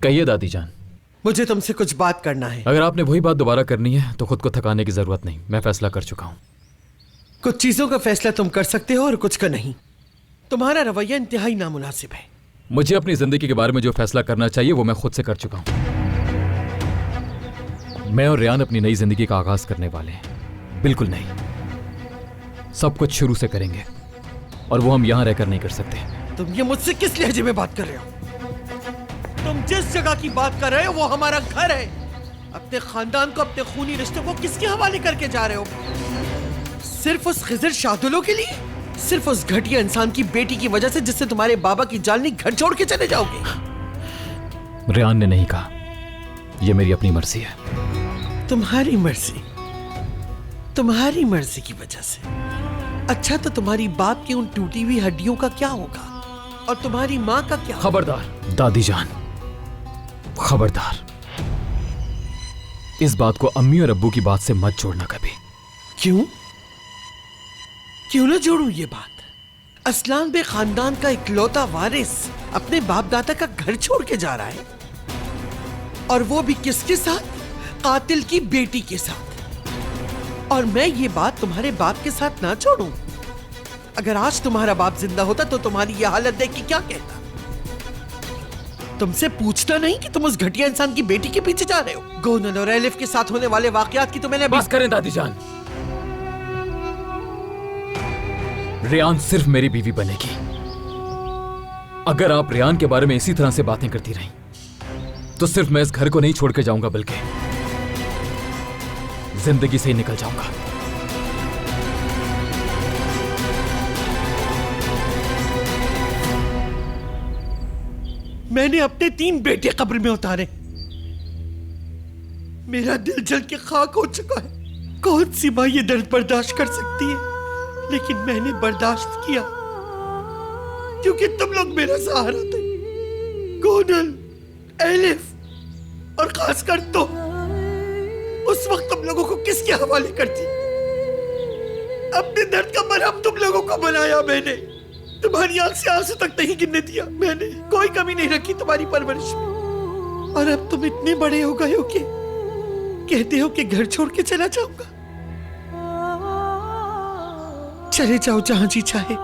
कहिए दादी जान। मुझे तुमसे कुछ बात करना है। अगर आपने वही बात दोबारा करनी है तो खुद को थकाने की जरूरत नहीं, मैं फैसला कर चुका हूं। कुछ चीजों का फैसला तुम कर सकते हो और कुछ का नहीं। तुम्हारा रवैया इंतहाई नामुनासिब है। मुझे अपनी जिंदगी के बारे में जो फैसला करना चाहिए वो मैं खुद से कर चुका हूं। मैं और रेयान अपनी नई जिंदगी का आगाज करने वाले हैं। बिल्कुल नहीं, सब कुछ शुरू से करेंगे और वो हम यहां रहकर नहीं कर सकते। तुम ये मुझसे किस लहजे में बात कर रहे हो? तुम जिस जगह की बात कर रहे हो वो हमारा घर है। अपने खानदान को, अपने खूनी रिश्तों को किसके हवाले करके जा रहे हो? सिर्फ उस खिजर शादुलो के लिए? सिर्फ उस घटिया इंसान की बेटी की वजह से जिससे तुम्हारे बाबा की जालनी घर छोड़ के चले जाओगे? रेयान ने नहीं कहा, यह मेरी अपनी मर्जी है। तुम्हारी मर्जी? तुम्हारी मर्जी की वजह से? अच्छा, तो तुम्हारी बाप की उन टूटी हुई हड्डियों का क्या होगा? और तुम्हारी माँ का क्या? खबरदार दादी जान, खबरदार। इस बात को अम्मी और अब्बू की बात से मत जोड़ना कभी। क्यों? क्यों ना जोड़ूं ये बात? असलान बे खानदान का इकलौता वारिस अपने बाप दादा का घर छोड़ के जा रहा है, और वो भी किसके साथ? कातिल की बेटी के साथ। और मैं ये बात तुम्हारे बाप के साथ ना छोड़ूं? अगर आज तुम्हारा बाप जिंदा होता तो तुम्हारी ये हालत देख के क्या कहता? तुमसे पूछना नहीं कि तुम उस घटिया इंसान की बेटी के पीछे जा रहे हो? गोनल और एलिफ के साथ होने वाले वाकयात की तो मैंने बस करें दादी जान। रेयान सिर्फ मेरी बीवी बनेगी। अगर आप रेयान के बारे में इसी तरह से बातें करती रहीं तो सिर्फ मैं इस घर को नहीं छोड़ के जाऊंगा, बल्कि जिंदगी से ही निकल जाऊंगा। मैंने अपने 3 बेटे कब्र में उतारे। मेरा दिल जल के खाक हो चुका है। कौन सी मां ये दर्द बर्दाश्त कर सकती है? लेकिन मैंने बर्दाश्त किया क्योंकि तुम लोग मेरा सहारा थे। गोनल, एलिफ और खासकर तुम। उस वक्त तुम लोगों को किसके हवाले करती? अपने दर्द का मरहम तुम लोगों को बनाया मैंने। तुम्हारी आंख से आंसू तक नहीं गिरने दिया मैंने। कोई कमी नहीं रखी तुम्हारी परवरिश में। और अब तुम इतने बड़े हो गए हो कि कहते हो कि घर छोड़ के चला जाऊंगा। चले जाओ जहां जी चाहे।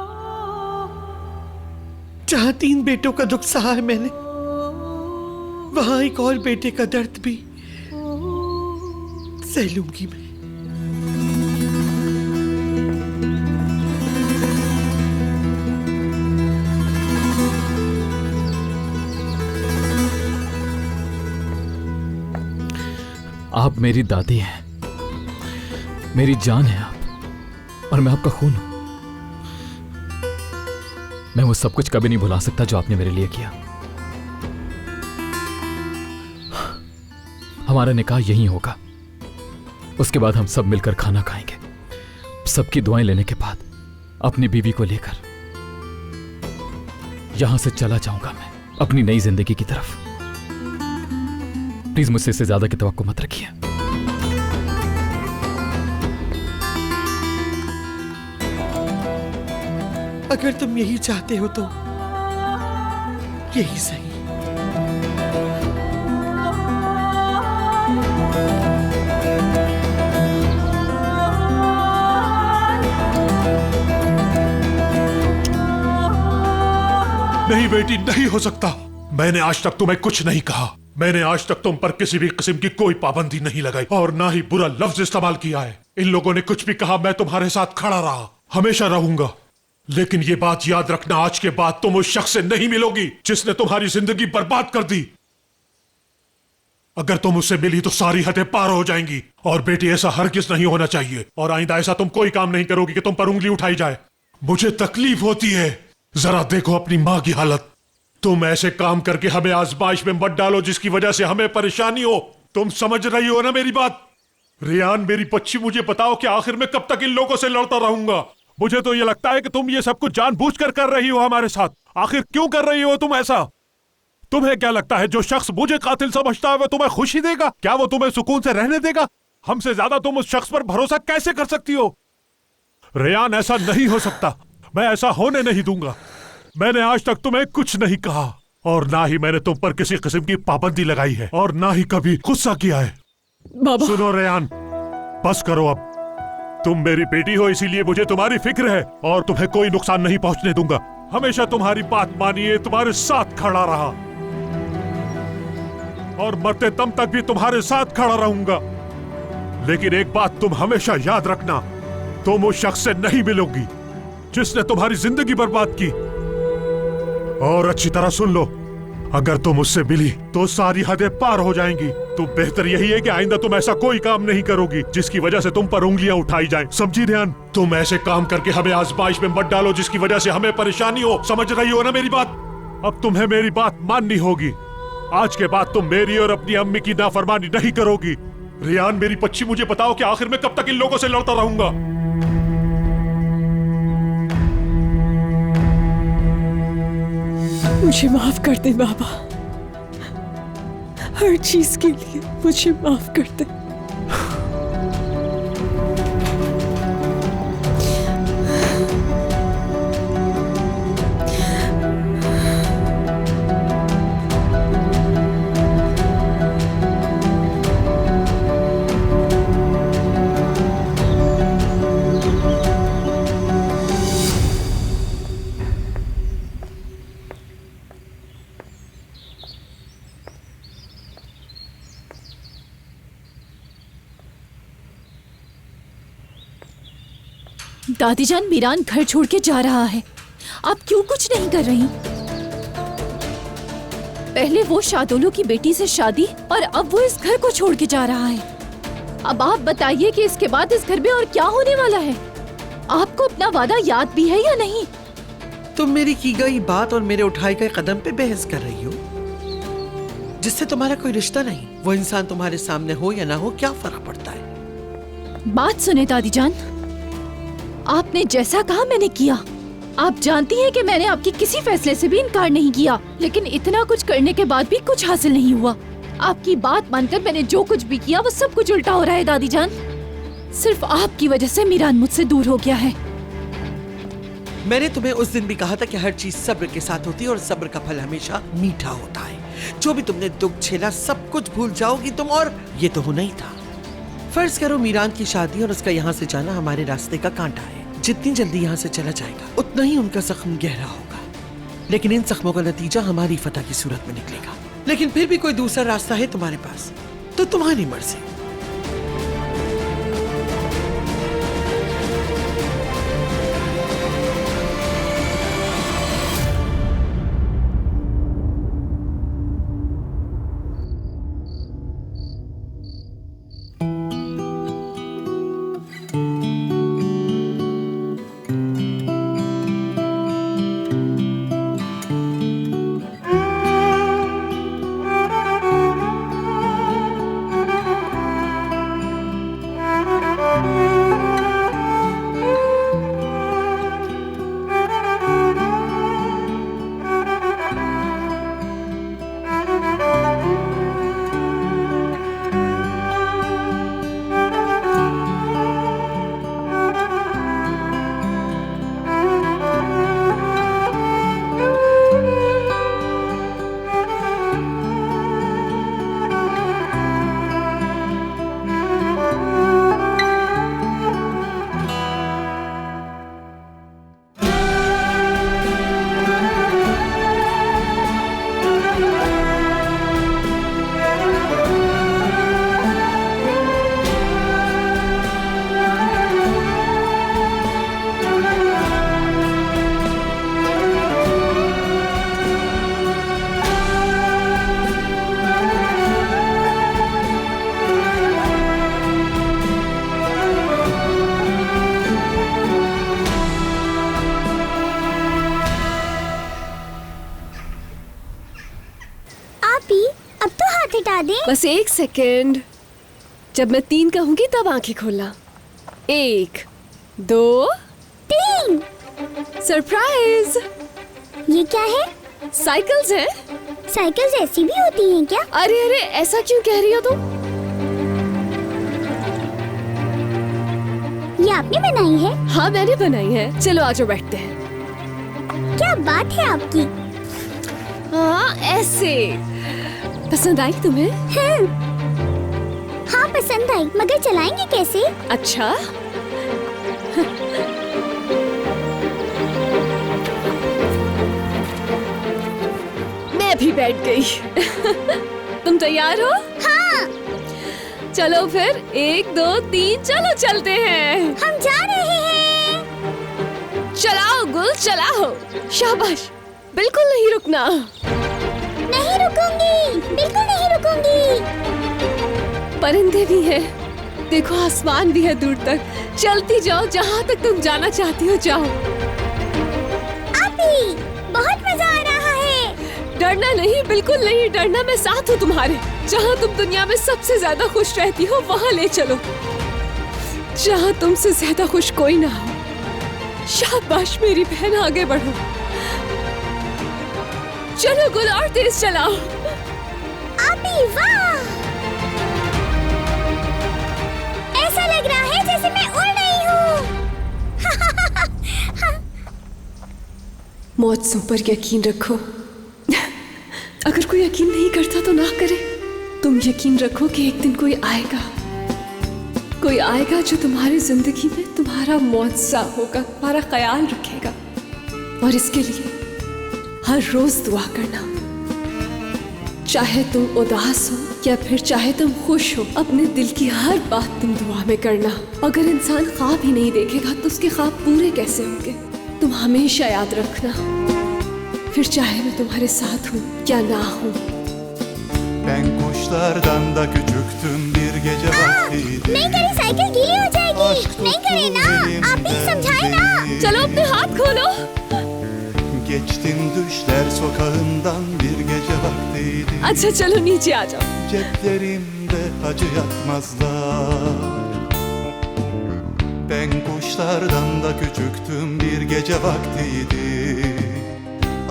जहां 3 बेटों का दुख सहा है मैंने, वहां एक और बेटे का दर्द भी सह लूंगी मैं। आप मेरी दादी हैं, मेरी जान है आप, और मैं आपका खून हूं। मैं वो सब कुछ कभी नहीं भुला सकता जो आपने मेरे लिए किया। हमारा निकाह यहीं होगा। उसके बाद हम सब मिलकर खाना खाएंगे। सबकी दुआएं लेने के बाद अपनी बीवी को लेकर यहां से चला जाऊंगा मैं अपनी नई जिंदगी की तरफ। प्लीज मुझसे इससे ज्यादा की तवक्को मत रखिए। अगर तुम यही चाहते हो तो यही सही। नहीं बेटी, नहीं हो सकता। मैंने आज तक तुम्हें कुछ नहीं कहा। मैंने आज तक तुम पर किसी भी किस्म की कोई पाबंदी नहीं लगाई और ना ही बुरा लफ्ज इस्तेमाल किया है। इन लोगों ने कुछ भी कहा, मैं तुम्हारे साथ खड़ा रहा, हमेशा रहूंगा। लेकिन ये बात याद रखना, आज के बाद तुम उस शख्स से नहीं मिलोगी जिसने तुम्हारी जिंदगी बर्बाद कर दी। अगर तुम उससे मिली तो सारी हदें पार हो जाएंगी। और बेटी, ऐसा हरगिज नहीं होना चाहिए। और आइंदा ऐसा तुम कोई काम नहीं करोगी कि तुम पर उंगली उठाई जाए। मुझे तकलीफ होती है। जरा देखो अपनी मां की हालत। तुम ऐसे काम करके हमें आजमाइश में मत डालो जिसकी वजह से हमें परेशानी हो। तुम समझ रही हो ना मेरी बात? रेयान मेरी बच्ची, मुझे बताओ कि आखिर में कब तक इन लोगों से लड़ता रहूंगा? मुझे तो ये लगता है कि तुम ये सब कुछ जानबूझकर कर रही हो हमारे साथ। आखिर क्यों कर रही हो तुम ऐसा? तुम्हें क्या लगता है जो शख्स मुझे कातिल समझता है वो तुम्हें खुशी देगा? क्या वो तुम्हें सुकून से रहने देगा? हमसे ज्यादा तुम उस शख्स पर भरोसा कैसे कर सकती हो? रेयान, ऐसा नहीं हो सकता। मैं ऐसा होने नहीं दूंगा। मैंने आज तक तुम्हें कुछ नहीं कहा। और ना ही मैंने तुम पर किसी किस्म की पाबंदी लगाई है और ना ही कभी गुस्सा किया है। बाबा सुनो रेयान, बस करो अब। तुम मेरी बेटी हो, इसीलिए मुझे तुम्हारी फिक्र है और तुम्हें कोई नुकसान नहीं पहुंचने दूंगा। हमेशा तुम्हारी बात मानिए, तुम्हारे साथ खड़ा रहा और मरते दम तक भी तुम्हारे साथ खड़ा रहूंगा। लेकिन एक बात तुम हमेशा याद रखना, तुम उस शख्स से नहीं मिलोगी जिसने तुम्हारी जिंदगी बर्बाद की। और अच्छी तरह सुन लो, अगर तुम उससे मिली तो सारी हदें पार हो जाएंगी। तो बेहतर यही है कि आइंदा तुम ऐसा कोई काम नहीं करोगी जिसकी वजह से तुम पर उंगलियां उठाई जाएं। समझी ध्यान? तुम ऐसे काम करके हमें आजमाइश में मत डालो जिसकी वजह से हमें परेशानी हो। समझ रही हो ना मेरी बात? अब तुम्हें मेरी बात माननी होगी। आज के बाद तुम मेरी और अपनी अम्मी की नाफरमानी नहीं करोगी। रियान मेरी बच्ची, मुझे बताओ कि आखिर मैं कब तक इन लोगों से लड़ता रहूंगा? मुझे माफ कर दे बाबा, हर चीज के लिए मुझे माफ कर दे। दादीजान, मीरान घर छोड़ के जा रहा है। आप क्यों कुछ नहीं कर रही? पहले वो शादोलो की बेटी से शादी और अब वो इस घर को छोड़ के जा रहा है। अब आप बताइए कि इसके बाद इस घर में और क्या होने वाला है? आपको अपना वादा याद भी है या नहीं? तुम मेरी की गई बात और मेरे उठाए गए कदम पे बहस कर रही हो, जिससे तुम्हारा कोई रिश्ता नहीं। वो इंसान तुम्हारे सामने हो या ना हो, क्या फर्क पड़ता है? बात सुने दादीजान, आपने जैसा कहा मैंने किया। आप जानती हैं कि मैंने आपकी किसी फैसले से भी इनकार नहीं किया, लेकिन इतना कुछ करने के बाद भी कुछ हासिल नहीं हुआ। आपकी बात मानकर मैंने जो कुछ भी किया वो सब कुछ उल्टा हो रहा है दादीजान। सिर्फ आपकी वजह से मीरान मुझसे दूर हो गया है। मैंने तुम्हें उस दिन भी कहा था कि हर चीज सब्र के साथ होती है और सब्र का फल हमेशा मीठा होता है। जो भी तुमने दुख झेला सब कुछ भूल जाओगी तुम, और ये तो होना ही था। फर्ज करो मीरान की शादी और उसका यहाँ से जाना हमारे रास्ते का कांटा है। जितनी जल्दी यहाँ से चला जाएगा उतना ही उनका जख्म गहरा होगा, लेकिन इन जख्मों का नतीजा हमारी फतह की सूरत में निकलेगा। लेकिन फिर भी कोई दूसरा रास्ता है तुम्हारे पास, तो तुम्हारी मर्जी। बस एक सेकेंड, जब मैं 3 कहूंगी तब आंखें खोलना। 1 2 3। सरप्राइज! ये क्या है? साइकिल्स हैं। साइकिल्स ऐसी भी होती हैं क्या? अरे अरे, ऐसा क्यों कह रही हो तुम? ये आपने बनाई है? हाँ मैंने बनाई है। चलो आ जाओ बैठते हैं। क्या बात है आपकी। हाँ ऐसे। पसंद आई तुम्हें? हाँ पसंद आई, मगर चलाएंगे कैसे? अच्छा मैं भी बैठ गई। तुम तैयार हो? हाँ चलो फिर 1 2 3 चलो चलते हैं। हम जा रहे हैं। चलाओ गुल चलाओ। शाबाश, बिल्कुल नहीं रुकना। नहीं रुकूंगी, बिल्कुल नहीं रुकूंगी। परिंदे भी हैं, देखो आसमान भी है दूर तक। चलती जाओ, जहाँ तक तुम जाना चाहती हो जाओ। आपी, बहुत मजा आ रहा है। डरना नहीं, बिल्कुल नहीं डरना, मैं साथ हूँ तुम्हारे। जहाँ तुम दुनिया में सबसे ज्यादा खुश रहती हो वहाँ ले चलो, जहाँ तुमसे ज्यादा खुश कोई ना हो। शाबाश मेरी बहन, आगे बढ़ो। चलो गुल, और तेज चलाओ। आपी वाह, ऐसा लग रहा है जैसे मैं उड़ रही हूँ। मौजों पर यकीन रखो। अगर कोई यकीन नहीं करता तो ना करे। तुम यकीन रखो कि एक दिन कोई आएगा जो तुम्हारी जिंदगी में तुम्हारा मौजज़ा होगा, तुम्हारा ख्याल रखेगा। और इसके लिए हर रोज दुआ करना, चाहे तुम उदास हो या फिर चाहे तुम खुश हो। अपने दिल की हर बात तुम दुआ में करना। अगर इंसान ख्वाब ही नहीं देखेगा तो उसके ख्वाब पूरे कैसे होंगे? तुम हमेशा याद रखना, फिर चाहे मैं तुम्हारे साथ हूँ या ना हूँ। Ben kuşlardan da küçüktüm bir gece vaktiydi. नहीं करें, साइकिल गीली हो जाएगी। नहीं करें ना, आप ही समझाए ना। चलो अपने हाथ खोलो। Geçtim düşler sokağından bir gece vaktiydi. अच्छा चलो नीचे आ जाओ। Ceplerimde acı yatmazlar. Ben kuşlardan da küçüktüm bir gece vaktiydi.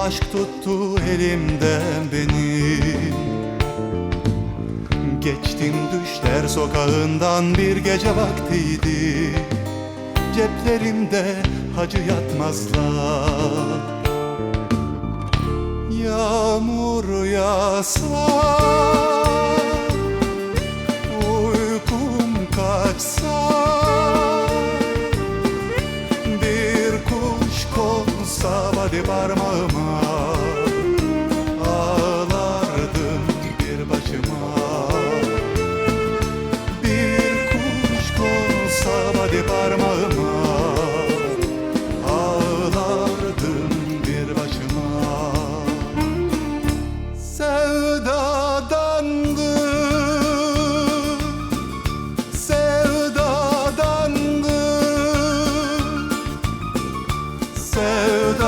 Aşk tuttu elimden benim. Geçtim düşler sokağından bir gece vaktiydi. Ceplerimde hacı yatmazlar. Yağmur yağsa, uykum kaçsa, bir kuş konsa hadi parmağıma, ağlardım bir başıma. Bir kuş konsa hadi parmağıma, ağlardım bir başıma. Sevdadandı, sevdadandı,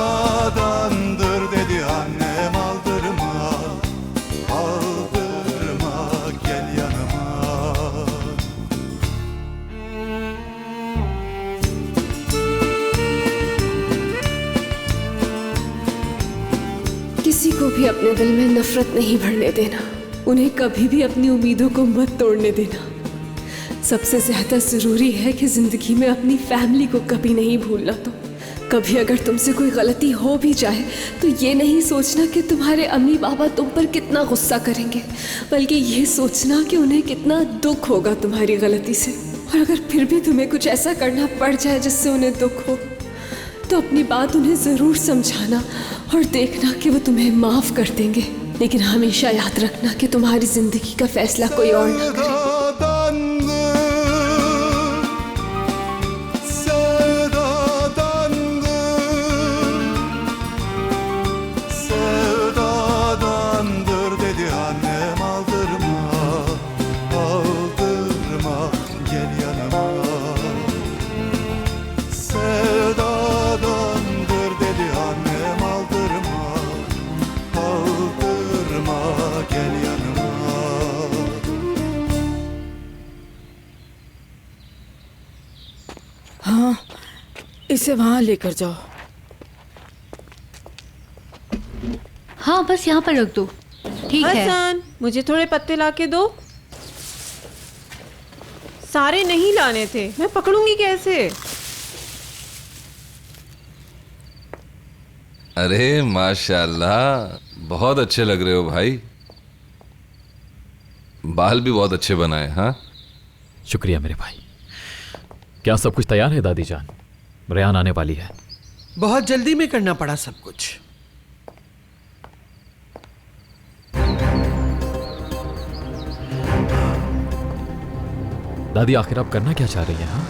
sevdadandır dedi annem, aldırma, aldırma, gel yanıma. किसी को भी अपने दिल में नफरत नहीं भरने देना। उन्हें कभी भी अपनी उम्मीदों को मत तोड़ने देना। सबसे ज्यादा जरूरी है कि जिंदगी में अपनी फैमिली को कभी नहीं भूलना। तो कभी अगर तुमसे कोई गलती हो भी जाए तो ये नहीं सोचना कि तुम्हारे अम्मी पापा तुम पर कितना गुस्सा करेंगे, बल्कि ये सोचना कि उन्हें कितना दुख होगा तुम्हारी गलती से। और अगर फिर भी तुम्हें कुछ ऐसा करना पड़ जाए जिससे उन्हें दुख हो, तो अपनी बात उन्हें जरूर समझाना और देखना कि वो तुम्हें माफ कर देंगे। लेकिन हमेशा याद रखना कि तुम्हारी जिंदगी का फैसला कोई और ना करे। Sevdadandı, sevdadandır dedi annem, aldırma, aldırma, gel yanıma. Sevdadandır dedi annem, aldırma, aldırma, gel yanıma. हाँ, इसे वहाँ लेकर जाओ। हाँ बस यहाँ पर रख दो। ठीक है। हसन, मुझे थोड़े पत्ते लाके दो। सारे नहीं लाने थे, मैं पकड़ूंगी कैसे? अरे माशाल्लाह, बहुत अच्छे लग रहे हो भाई। बाल भी बहुत अच्छे बनाए। हाँ, शुक्रिया मेरे भाई। क्या सब कुछ तैयार है दादी जान? रेहान आने वाली है। बहुत जल्दी में करना पड़ा सब कुछ। दादी आखिर आप करना क्या चाह रही हैं? हाँ,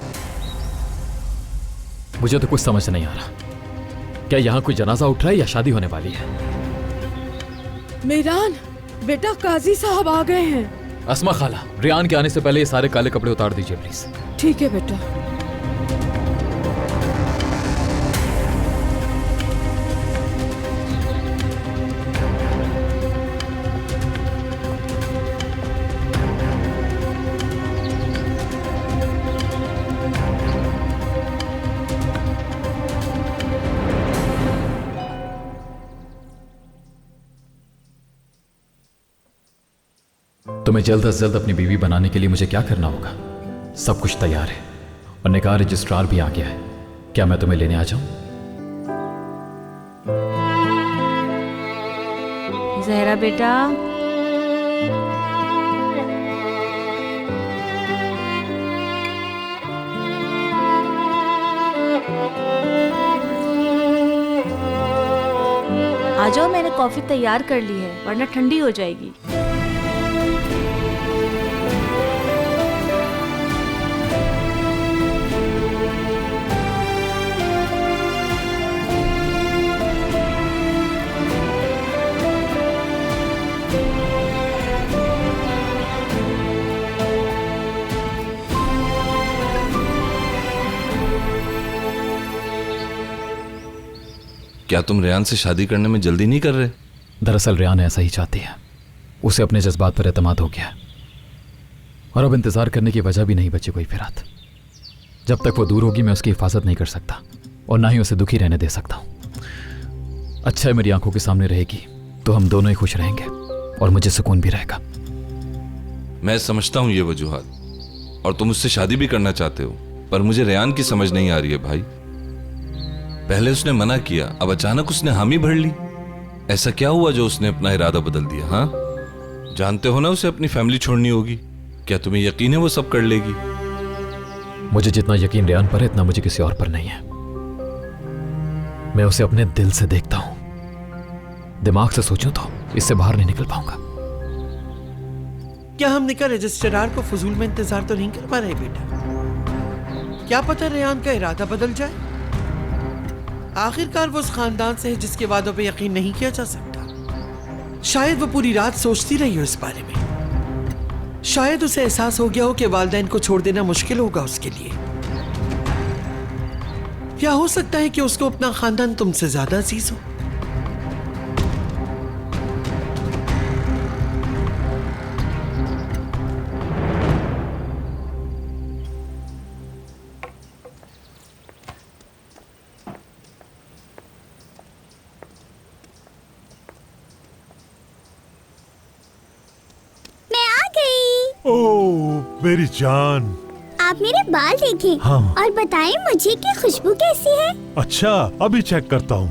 मुझे तो कुछ समझ नहीं आ रहा। क्या यहां कोई जनाजा उठ रहा है या शादी होने वाली है? मेहरान, बेटा काजी साहब आ गए हैं। अस्मा खाला, रेहान के आने से पहले ये सारे काले कपड़े उतार दीजिए प्लीज। ठीक है बेटा। तुम्हें जल्द से जल्द अपनी बीवी बनाने के लिए मुझे क्या करना होगा? सब कुछ तैयार है और निकाह रजिस्ट्रार भी आ गया है। क्या मैं तुम्हें लेने आ जाऊं? जहरा बेटा, आ जाओ, मैंने कॉफी तैयार कर ली है वरना ठंडी हो जाएगी। क्या तुम रेहान से शादी करने में जल्दी नहीं कर रहे? दरअसल रेहान ऐसा ही चाहती है। उसे अपने जज्बात पर एतमाद हो गया है और अब इंतजार करने की वजह भी नहीं बची कोई फिरात। जब तक वो दूर होगी मैं उसकी हिफाजत नहीं कर सकता और ना ही उसे दुखी रहने दे सकता हूं। अच्छा है मेरी आंखों के सामने रहेगी तो हम दोनों ही खुश रहेंगे और मुझे सुकून भी रहेगा। मैं समझता हूं ये वजूहात और तुम उससे शादी भी करना चाहते हो, पर मुझे रेहान की समझ नहीं आ रही है भाई। पहले उसने मना किया, अब अचानक उसने हामी भर ली। ऐसा क्या हुआ जो उसने अपना इरादा बदल दिया? हाँ, जानते हो ना उसे अपनी फैमिली छोड़नी होगी। क्या तुम्हें यकीन है वो सब कर लेगी? मुझे जितना यकीन रेहान पर है इतना मुझे किसी और पर नहीं है। मैं उसे अपने दिल से देखता हूं। दिमाग से सोचूं तो इससे बाहर नहीं निकल पाऊंगा। क्या हम निकाह रजिस्ट्रार को फजूल में इंतजार तो नहीं कर पा रहे बेटा? क्या पता रेहान का इरादा बदल जाए। आखिरकार वो उस खानदान से है जिसके वादों पे यकीन नहीं किया जा सकता। शायद वो पूरी रात सोचती रही हो इस बारे में। शायद उसे एहसास हो गया हो कि वालिदैन को छोड़ देना मुश्किल होगा उसके लिए। या हो सकता है कि उसको अपना खानदान तुमसे ज्यादा अजीज हो। ओह मेरी जान, आप मेरे बाल देखें। हाँ। और बताएं मुझे कि खुशबू कैसी है। अच्छा अभी चेक करता हूँ।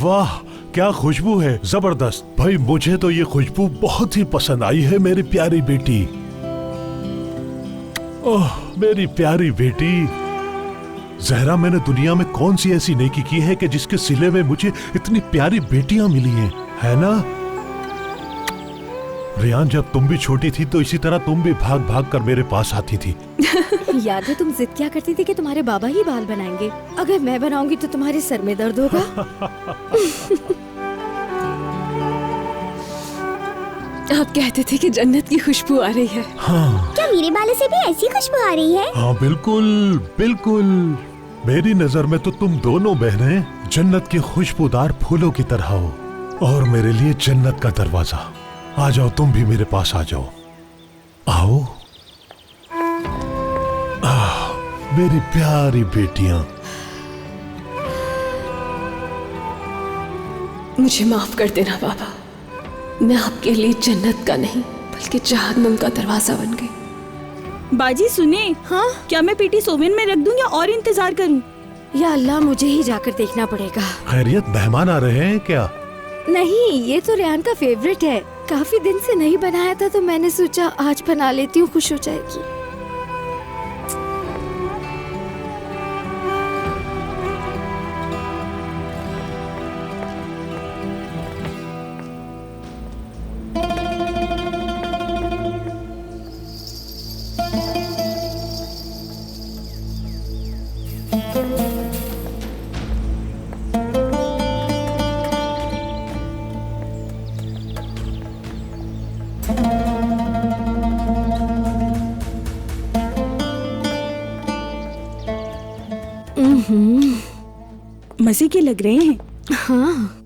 वाह क्या खुशबू है, जबरदस्त। भाई मुझे तो ये खुशबू बहुत ही पसंद आई है मेरी प्यारी बेटी। ओह मेरी प्यारी बेटी। जहरा, मैंने दुनिया में कौन सी ऐसी नेकी की है कि जिसके सिले में मुझे इतनी प्यारी बेटियां मिली हैं, है ना? रेहान, जब तुम भी छोटी थी तो इसी तरह तुम भी भाग भाग कर मेरे पास आती थी। याद है तुम जिद क्या करती थी कि तुम्हारे बाबा ही बाल बनाएंगे, अगर मैं बनाऊंगी तो तुम्हारे सर में दर्द होगा। आप कहते थे कि जन्नत की खुशबू आ रही है। हाँ। क्या मेरे बालों से भी ऐसी खुशबू आ रही है? हाँ बिल्कुल बिल्कुल। मेरी नजर में तो तुम दोनों बहनें जन्नत के खुशबूदार फूलों की तरह हो और मेरे लिए जन्नत का दरवाजा। आ जाओ, तुम भी मेरे पास आ जाओ। आओ। मेरी प्यारी बेटियां। मुझे माफ कर देना बाबा, मैं आपके लिए जन्नत का नहीं बल्कि जहन्नम का दरवाजा बन गई। बाजी सुने, हाँ क्या मैं पेटी सोवन में रख दूं या और इंतजार करूं? या अल्लाह, मुझे ही जाकर देखना पड़ेगा। खैरियत, मेहमान आ रहे हैं क्या? नहीं, ये तो रेहान का फेवरेट है। काफी दिन से नहीं बनाया था तो मैंने सोचा आज बना लेती हूँ, खुश हो जाएगी। मजे के लग रहे हैं। हाँ,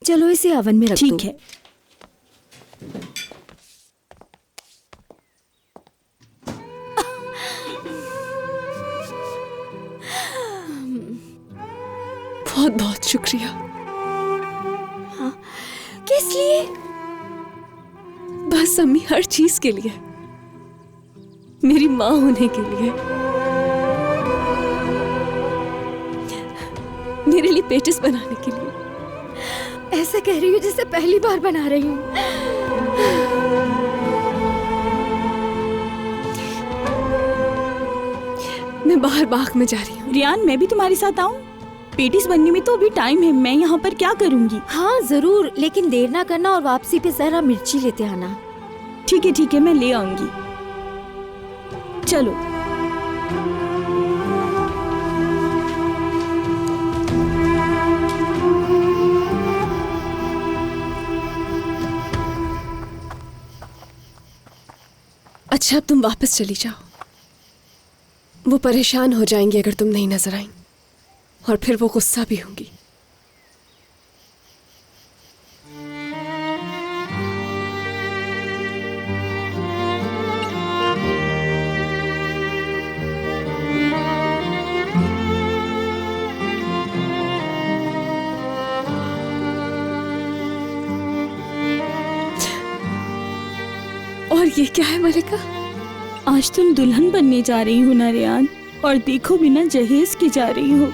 चलो इसे ओवन में रख दो। ठीक है। बहुत बहुत शुक्रिया। हाँ, किस लिए? बस अम्मी, हर चीज के लिए, मेरी माँ होने के लिए, मेरे लिए पेटिस बनाने के लिए। ऐसा कह रही हूँ जैसे पहली बार बना रही हूँ। मैं बाहर बाग में जा रही हूँ। रियान, मैं भी तुम्हारे साथ आऊँ? पेटिस बनने में तो अभी टाइम है, मैं यहाँ पर क्या करूँगी? हाँ जरूर, लेकिन देर ना करना और वापसी पे जरा मिर्ची लेते आना। ठीक है, मैं ले आऊंगी। चलो। अच्छा, अब तुम वापस चली जाओ। वो परेशान हो जाएंगे अगर तुम नहीं नजर आई, और फिर वो गुस्सा भी होंगी। और ये क्या है मलिका? आज तुम दुल्हन बनने जा रही हो ना रियान, और देखो बिना जहेज की जा रही हो।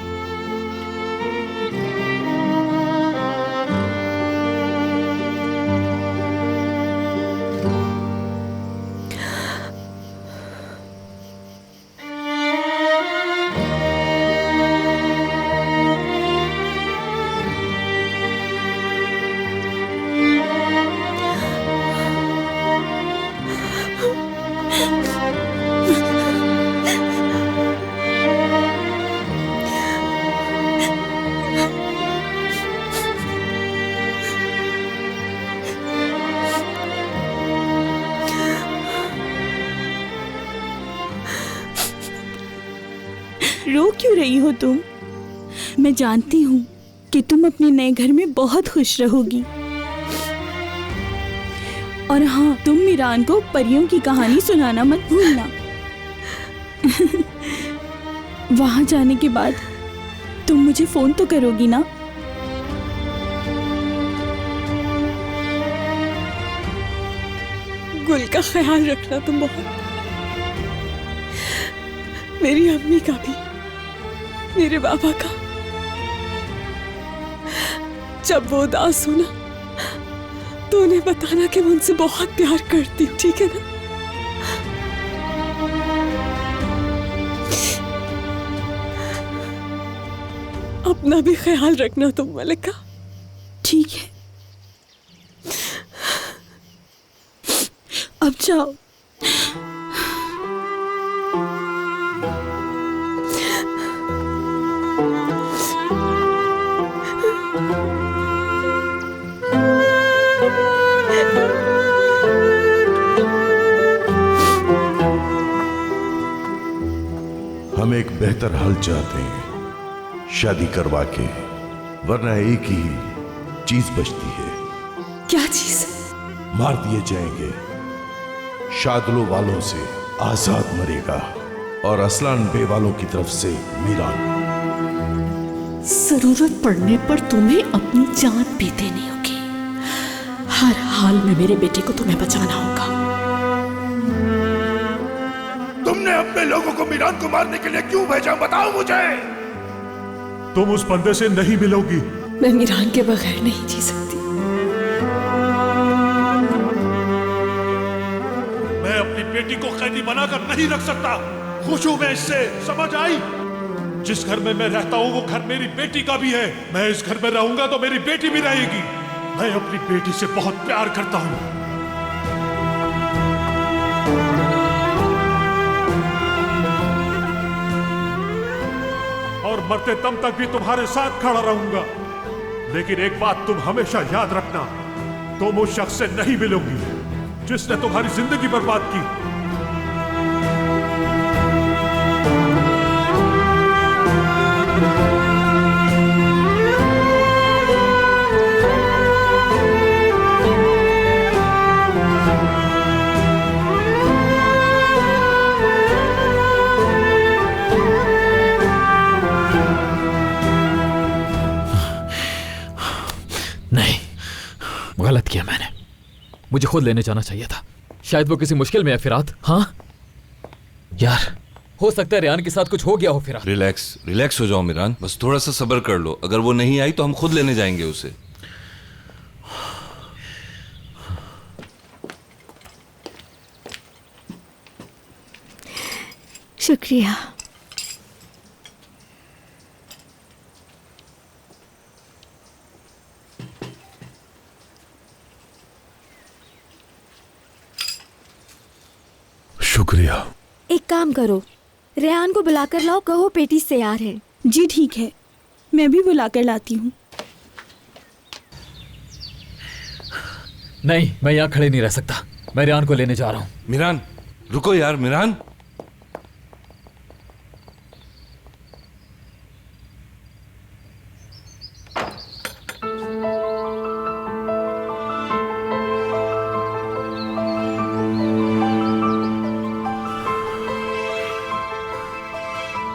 रो क्यों रही हो तुम? मैं जानती हूँ कि तुम अपने नए घर में बहुत खुश रहोगी। और हाँ, तुम मीरान को परियों की कहानी सुनाना मत भूलना। वहां जाने के बाद तुम मुझे फोन तो करोगी ना? गुल का ख्याल रखना तुम बहुत, मेरी अम्मी का भी, मेरे बाबा का। जब वो उदास हो ना, तो उन्हें बताना कि मैं उनसे बहुत प्यार करती हूँ, ठीक है ना? अपना भी ख्याल रखना तुम मलिका। ठीक है, अब जाओ। हम एक बेहतर हल चाहते हैं, शादी करवा के, वरना एक ही चीज बचती है। क्या चीज? मार दिए जाएंगे। शादलो वालों से आजाद मरेगा और असलान बे वालों की तरफ से मीरान। जरूरत पड़ने पर तुम्हें अपनी जान भी देनी होगी। हर हाल में मेरे बेटे को तुम्हें बचाना होगा। तुमने अपने लोगों को मीरान को मारने के लिए क्यों भेजा, बताओ मुझे। तुम उस बंदे से नहीं मिलोगी। मैं मीरान के बगैर नहीं जी सकती। मैं अपनी बेटी को कैदी बनाकर नहीं रख सकता। खुश हूं मैं इससे, समझ आई? जिस घर में मैं रहता हूं वो घर मेरी बेटी का भी है। मैं इस घर में रहूंगा तो मेरी बेटी भी रहेगी। मैं अपनी बेटी से बहुत प्यार करता हूं। और मरते दम तक भी तुम्हारे साथ खड़ा रहूंगा। लेकिन एक बात तुम हमेशा याद रखना, तुम उस शख्स से नहीं मिलोगी जिसने तुम्हारी जिंदगी बर्बाद की। गलत किया मैंने, मुझे खुद लेने जाना चाहिए था। शायद वो किसी मुश्किल में है फिरात। हाँ यार, हो सकता है रेहान के साथ कुछ हो गया हो फिरात। रिलैक्स हो जाओ मीरान, बस थोड़ा सा सब्र कर लो। अगर वो नहीं आई तो हम खुद लेने जाएंगे उसे। शुक्रिया। शुक्रिया। एक काम करो, रेहान को बुलाकर लाओ, कहो पेटी तैयार है। जी ठीक है, मैं भी बुलाकर लाती हूँ। नहीं, मैं यहाँ खड़े नहीं रह सकता। मैं रेहान को लेने जा रहा हूँ। मीरान रुको यार, मीरान।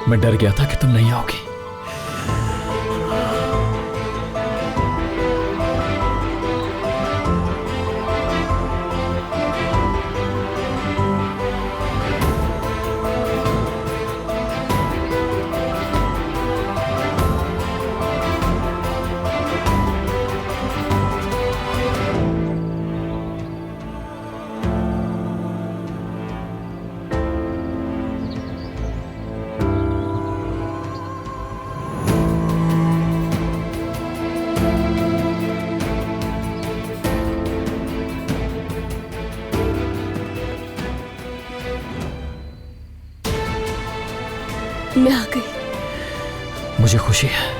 मैं डर गया था कि तुम नहीं आओगी। मैं आ गई। मुझे खुशी है।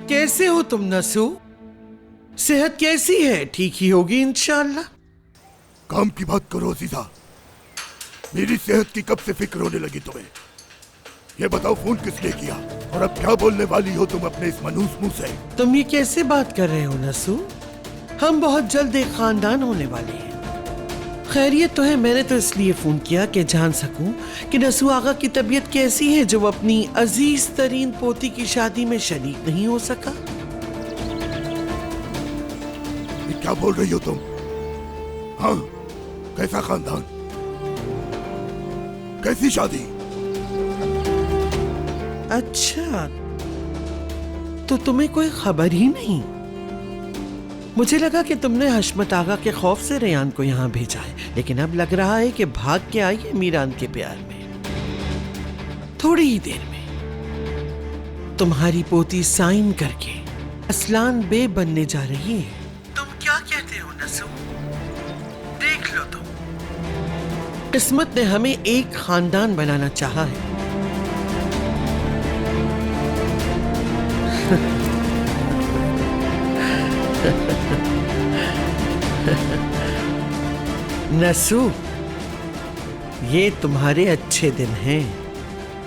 कैसे हो तुम नसू? सेहत कैसी है? ठीक ही होगी इंशाअल्लाह। काम की बात करो अजीजा। मेरी सेहत की कब से फिक्र होने लगी तुम्हें? ये बताओ फोन किसने किया और अब क्या बोलने वाली हो तुम अपने इस मनूस मुंह से? तुम ये कैसे बात कर रहे हो नसू? हम बहुत जल्द एक खानदान होने वाले हैं। खैरियत तो है। मैंने तो इसलिए फोन किया कि जान सकूं कि नसू आगा की तबीयत कैसी है जो अपनी अजीज तरीन पोती की शादी में शरीक नहीं हो सका। ये क्या बोल रही हो तुम? हाँ, कैसा खानदान, कैसी शादी? अच्छा, तो तुम्हें कोई खबर ही नहीं? मुझे लगा कि तुमने हशमत आगा के खौफ से रेहान को यहाँ भेजा है, लेकिन अब लग रहा है कि भाग के आई है मीरान के प्यार में। थोड़ी ही देर में तुम्हारी पोती साइन करके असलान बे बनने जा रही है। तुम क्या कहते हो नसू? देख लो तुम, किस्मत ने हमें एक खानदान बनाना चाहा है। नसू, ये तुम्हारे अच्छे दिन हैं।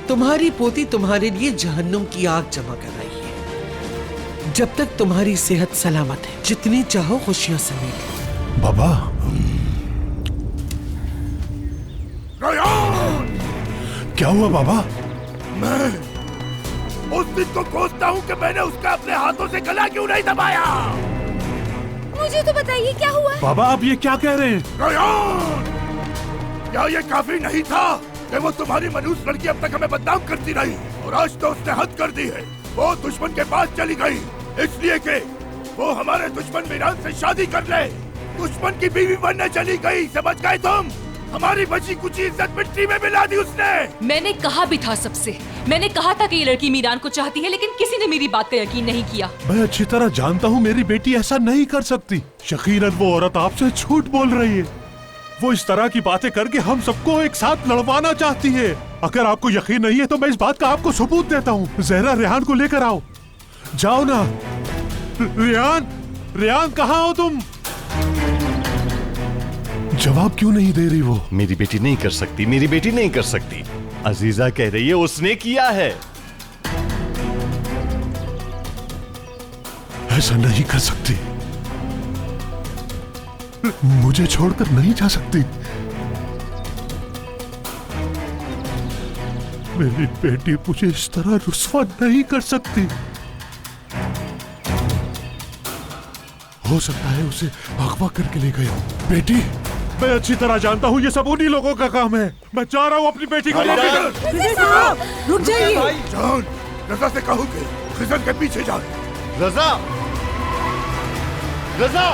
तुम्हारी पोती तुम्हारे लिए जहन्नुम की आग जमा कर रही है। जब तक तुम्हारी सेहत सलामत है, जितनी चाहो खुशियां समेट लो। बाबा, क्या हुआ बाबा? मैं उस दिन को कोसता हूँ कि मैंने उसका अपने हाथों से गला क्यों नहीं दबाया। मुझे तो बताइए क्या हुआ? बाबा आप ये क्या कह रहे हैं? क्या ये काफी नहीं था कि वो तुम्हारी मनहूस लड़की अब तक हमें बदनाम करती रही, और आज तो उसने हद कर दी है। वो दुश्मन के पास चली गई इसलिए कि वो हमारे दुश्मन मीरान से शादी कर ले। दुश्मन की बीवी बनने चली गई, समझ गए तुम? हमारी बची कुछ इज्जत मिट्टी में मिला दी उसने। मैंने कहा भी था सबसे, मैंने कहा था कि ये लड़की मीरान को चाहती है, लेकिन किसी ने मेरी बात का यकीन नहीं किया। मैं अच्छी तरह जानता हूँ मेरी बेटी ऐसा नहीं कर सकती। यकीनन वो औरत आपसे झूठ बोल रही है। वो इस तरह की बातें करके हम सबको एक साथ लड़वाना चाहती है। अगर आपको यकीन नहीं है तो मैं इस बात का आपको सबूत देता हूँ। जहरा रेहान को लेकर आओ, जाओ ना। रेहान, रेहान कहाँ हो तुम? जवाब क्यों नहीं दे रही वो? मेरी बेटी नहीं कर सकती, मेरी बेटी नहीं कर सकती। अजीजा कह रही है उसने किया है। ऐसा नहीं कर सकती, मुझे छोड़कर नहीं जा सकती। मेरी बेटी मुझे इस तरह रुस्वा नहीं कर सकती। हो सकता है उसे अगवा करके ले गए हो। बेटी, मैं अच्छी तरह जानता हूँ ये सब उन्हीं लोगों का काम है। मैं जा रहा हूँ अपनी बेटी को लेकर। रुक जाइए। जान, रजा से कहो कि खिजर के पीछे जाए। रजा, रजा।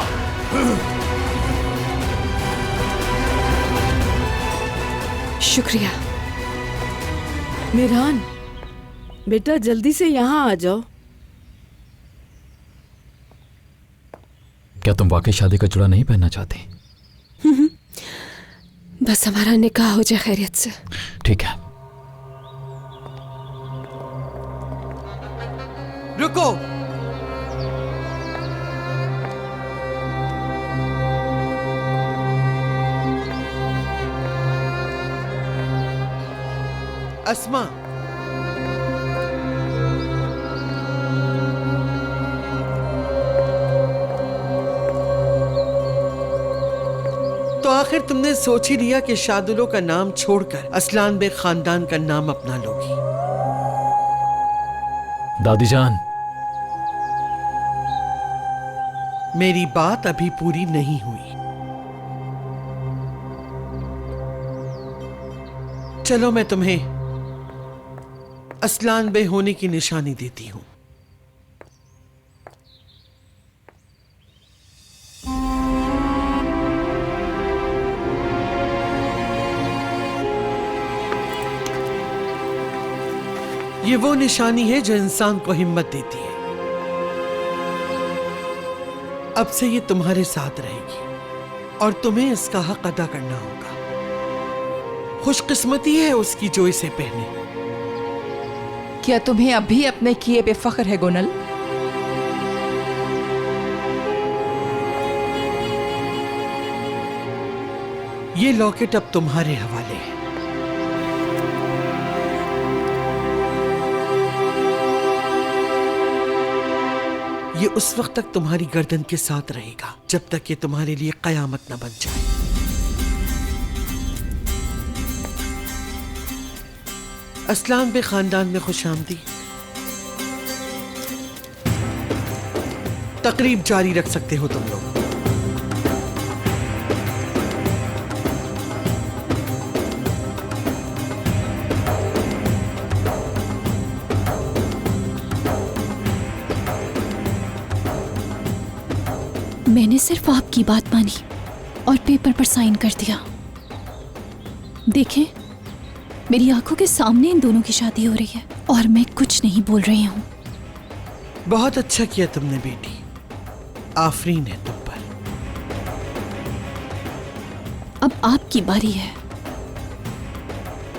शुक्रिया। मीरान, बेटा जल्दी से यहाँ आ जाओ। क्या तुम वाकई शादी का जुड़ा नहीं पहनना चाहती? बस हमारा निकाह हो जाए खैरियत से। ठीक है। रुको। अस्मा, तो आखिर तुमने सोच ही लिया कि शादुलो का नाम छोड़कर असलान बे खानदान का नाम अपना लोगी। दादी जान, मेरी बात अभी पूरी नहीं हुई। चलो मैं तुम्हें असलान बे होने की निशानी देती हूं। ये वो निशानी है जो इंसान को हिम्मत देती है। अब से ये तुम्हारे साथ रहेगी और तुम्हें इसका हक अदा करना होगा। खुशकिस्मती है उसकी जो इसे पहने। क्या तुम्हें अभी अपने किए पे फख्र है गोनल? ये लॉकेट अब तुम्हारे हवाले है। ये उस वक्त तक तुम्हारी गर्दन के साथ रहेगा जब तक ये तुम्हारे लिए कयामत न बन जाए। असलान बे खानदान में खुशामदी। तकरीब जारी रख सकते हो तुम लोग। मैंने सिर्फ आपकी बात मानी और पेपर पर साइन कर दिया। देखें, मेरी आंखों के सामने इन दोनों की शादी हो रही है और मैं कुछ नहीं बोल रही हूँ। बहुत अच्छा किया तुमने बेटी, आफरीन है तुम पर। अब आपकी बारी है।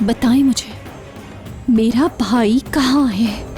बताएं मुझे, मेरा भाई कहाँ है?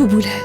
कबूल है।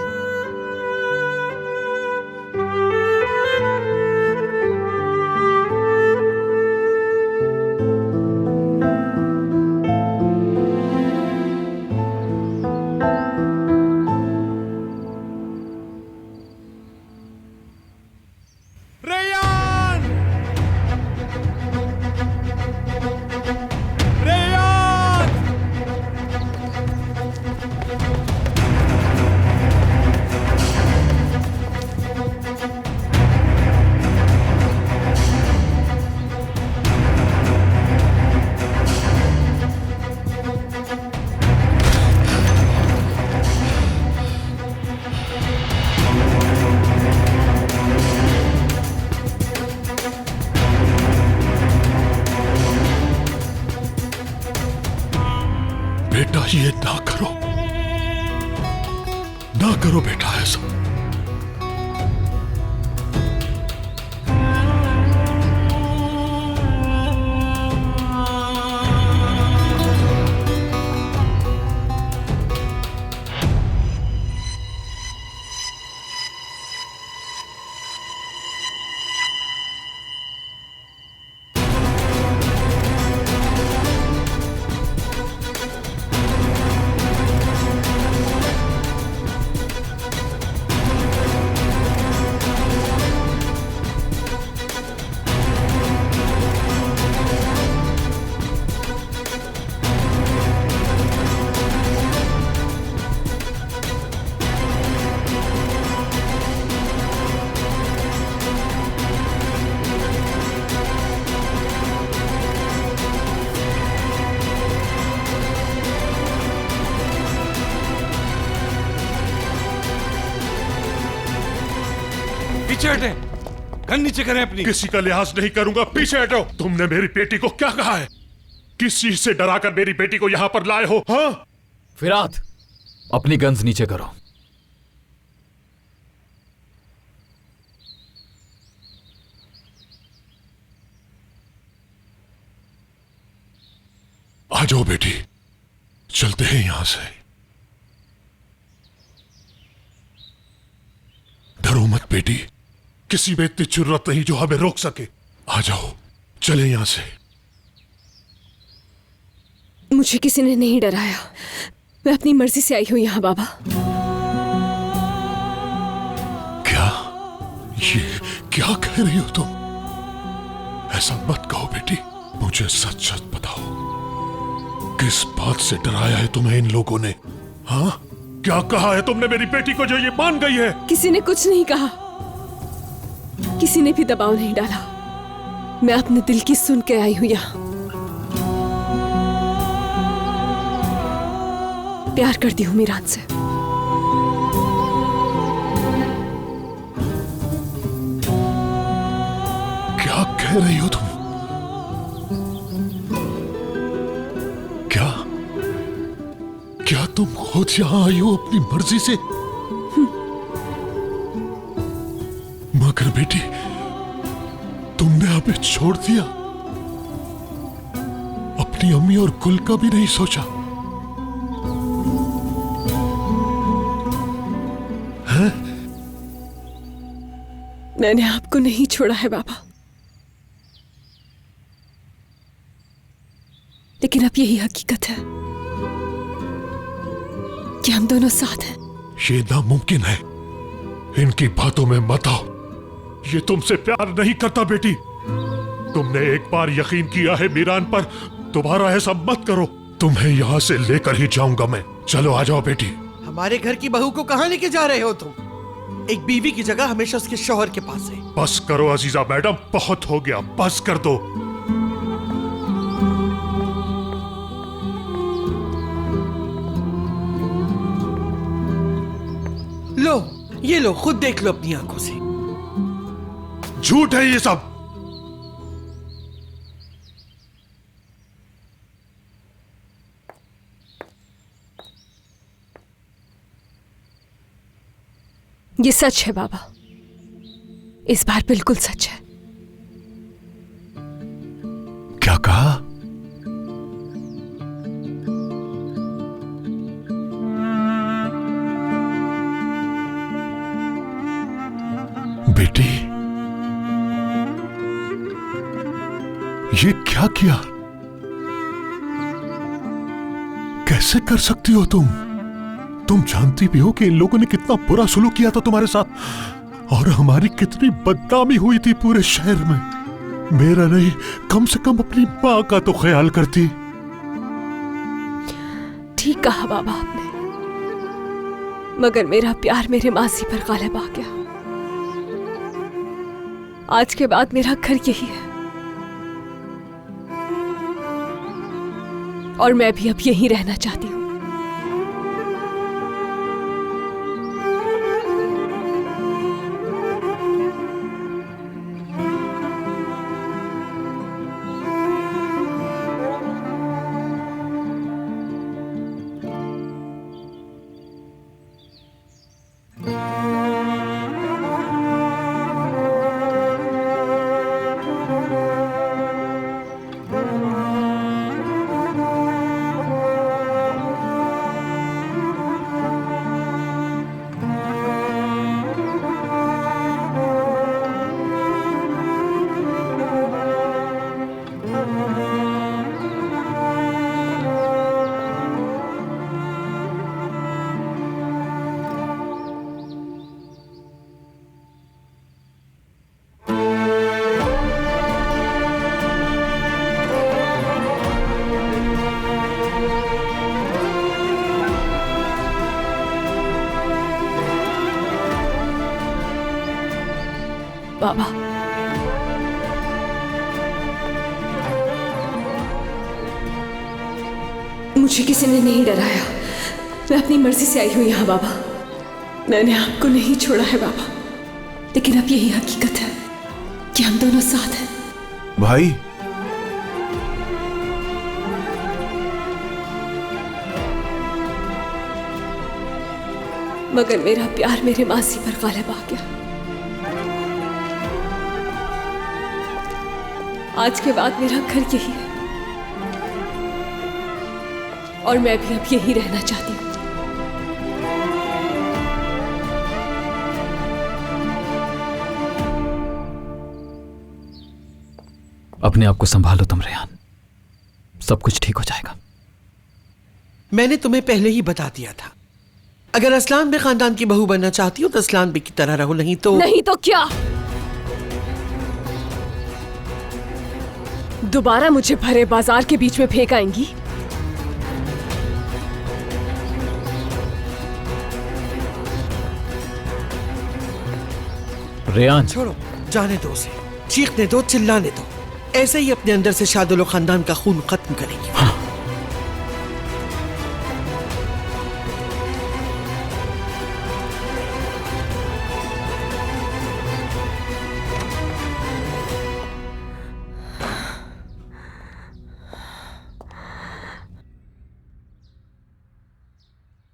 बेटा ये ना करो, ना करो बेटा ऐसा। पीछे हटे, गन नीचे करें अपनी। किसी का लिहाज नहीं करूंगा, पीछे हटो। तुमने मेरी बेटी को क्या कहा है? किस चीज से डराकर मेरी बेटी को यहां पर लाए हो? हाँ? फिरात, अपनी गन्स नीचे करो। आ जाओ बेटी, चलते हैं यहां से। डरो मत बेटी, किसी में इतनी जरूरत नहीं जो हमें रोक सके। आ जाओ, चले यहां से। मुझे किसी ने नहीं डराया, मैं अपनी मर्जी से आई हूं यहाँ बाबा। क्या? ये क्या कह रही हो तुम? ऐसा मत कहो बेटी, मुझे सच सच बताओ, किस बात से डराया है तुम्हें इन लोगों ने? हाँ, क्या कहा है तुमने मेरी बेटी को जो ये मान गई है? किसी ने कुछ नहीं कहा, किसी ने भी दबाव नहीं डाला। मैं अपने दिल की सुन के आई हूं यहाँ। प्यार करती हूँ मीरान से। क्या कह रही हो तुम? क्या तुम खुद यहां आई हो अपनी मर्जी से? मगर बेटी, तुमने हमें छोड़ दिया, अपनी अम्मी और कुल का भी नहीं सोचा है? मैंने आपको नहीं छोड़ा है बाबा, लेकिन अब यही हकीकत है कि हम दोनों साथ हैं। ये नामुमकिन है, इनकी बातों में मत आओ। ये तुमसे प्यार नहीं करता बेटी। तुमने एक बार यकीन किया है मीरान पर, दोबारा ऐसा मत करो। तुम्हें यहाँ से लेकर ही जाऊंगा मैं। चलो आ जाओ बेटी। हमारे घर की बहू को कहाँ लेके जा रहे हो तुम? एक बीवी की जगह हमेशा उसके शौहर के पास है। बस करो अजीजा मैडम, बहुत हो गया, बस कर दो। लो, ये लो, खुद देख लो अपनी आंखों से। झूठ है ये सब। ये सच है बाबा, इस बार बिल्कुल सच है। क्या कहा? क्या किया? कैसे कर सकती हो तुम? तुम जानती भी हो कि इन लोगों ने कितना बुरा सुलूक किया था तुम्हारे साथ और हमारी कितनी बदनामी हुई थी पूरे शहर में। मेरा नहीं, कम से कम अपनी माँ का तो ख्याल करती। ठीक कहा बाबा आपने, मगर मेरा प्यार मेरे मासी पर गालिब आ गया। आज के बाद मेरा घर यही है और मैं भी अब यहीं रहना चाहती हूँ। बाबा, मुझे किसी ने नहीं डराया। मैं अपनी मर्जी से आई हूं यहाँ बाबा। मैंने आपको नहीं छोड़ा है बाबा, लेकिन अब यही हकीकत है कि हम दोनों साथ हैं। भाई, मगर मेरा प्यार मेरे मासी पर गालिब आ गया। आज के बाद मेरा घर यही है और मैं भी अब यही रहना चाहती हूँ। अपने आप को संभालो तुम रेहान, सब कुछ ठीक हो जाएगा। मैंने तुम्हें पहले ही बता दिया था, अगर असलान बे खानदान की बहू बनना चाहती हो तो असलान बे की तरह रहो, नहीं तो क्या? दोबारा मुझे भरे बाजार के बीच में फेंक आएंगी? रेहान, छोड़ो, जाने दो उसे, चीखने दो, चिल्लाने दो। ऐसे ही अपने अंदर से शादुल खानदान का खून खत्म करेंगे। हाँ।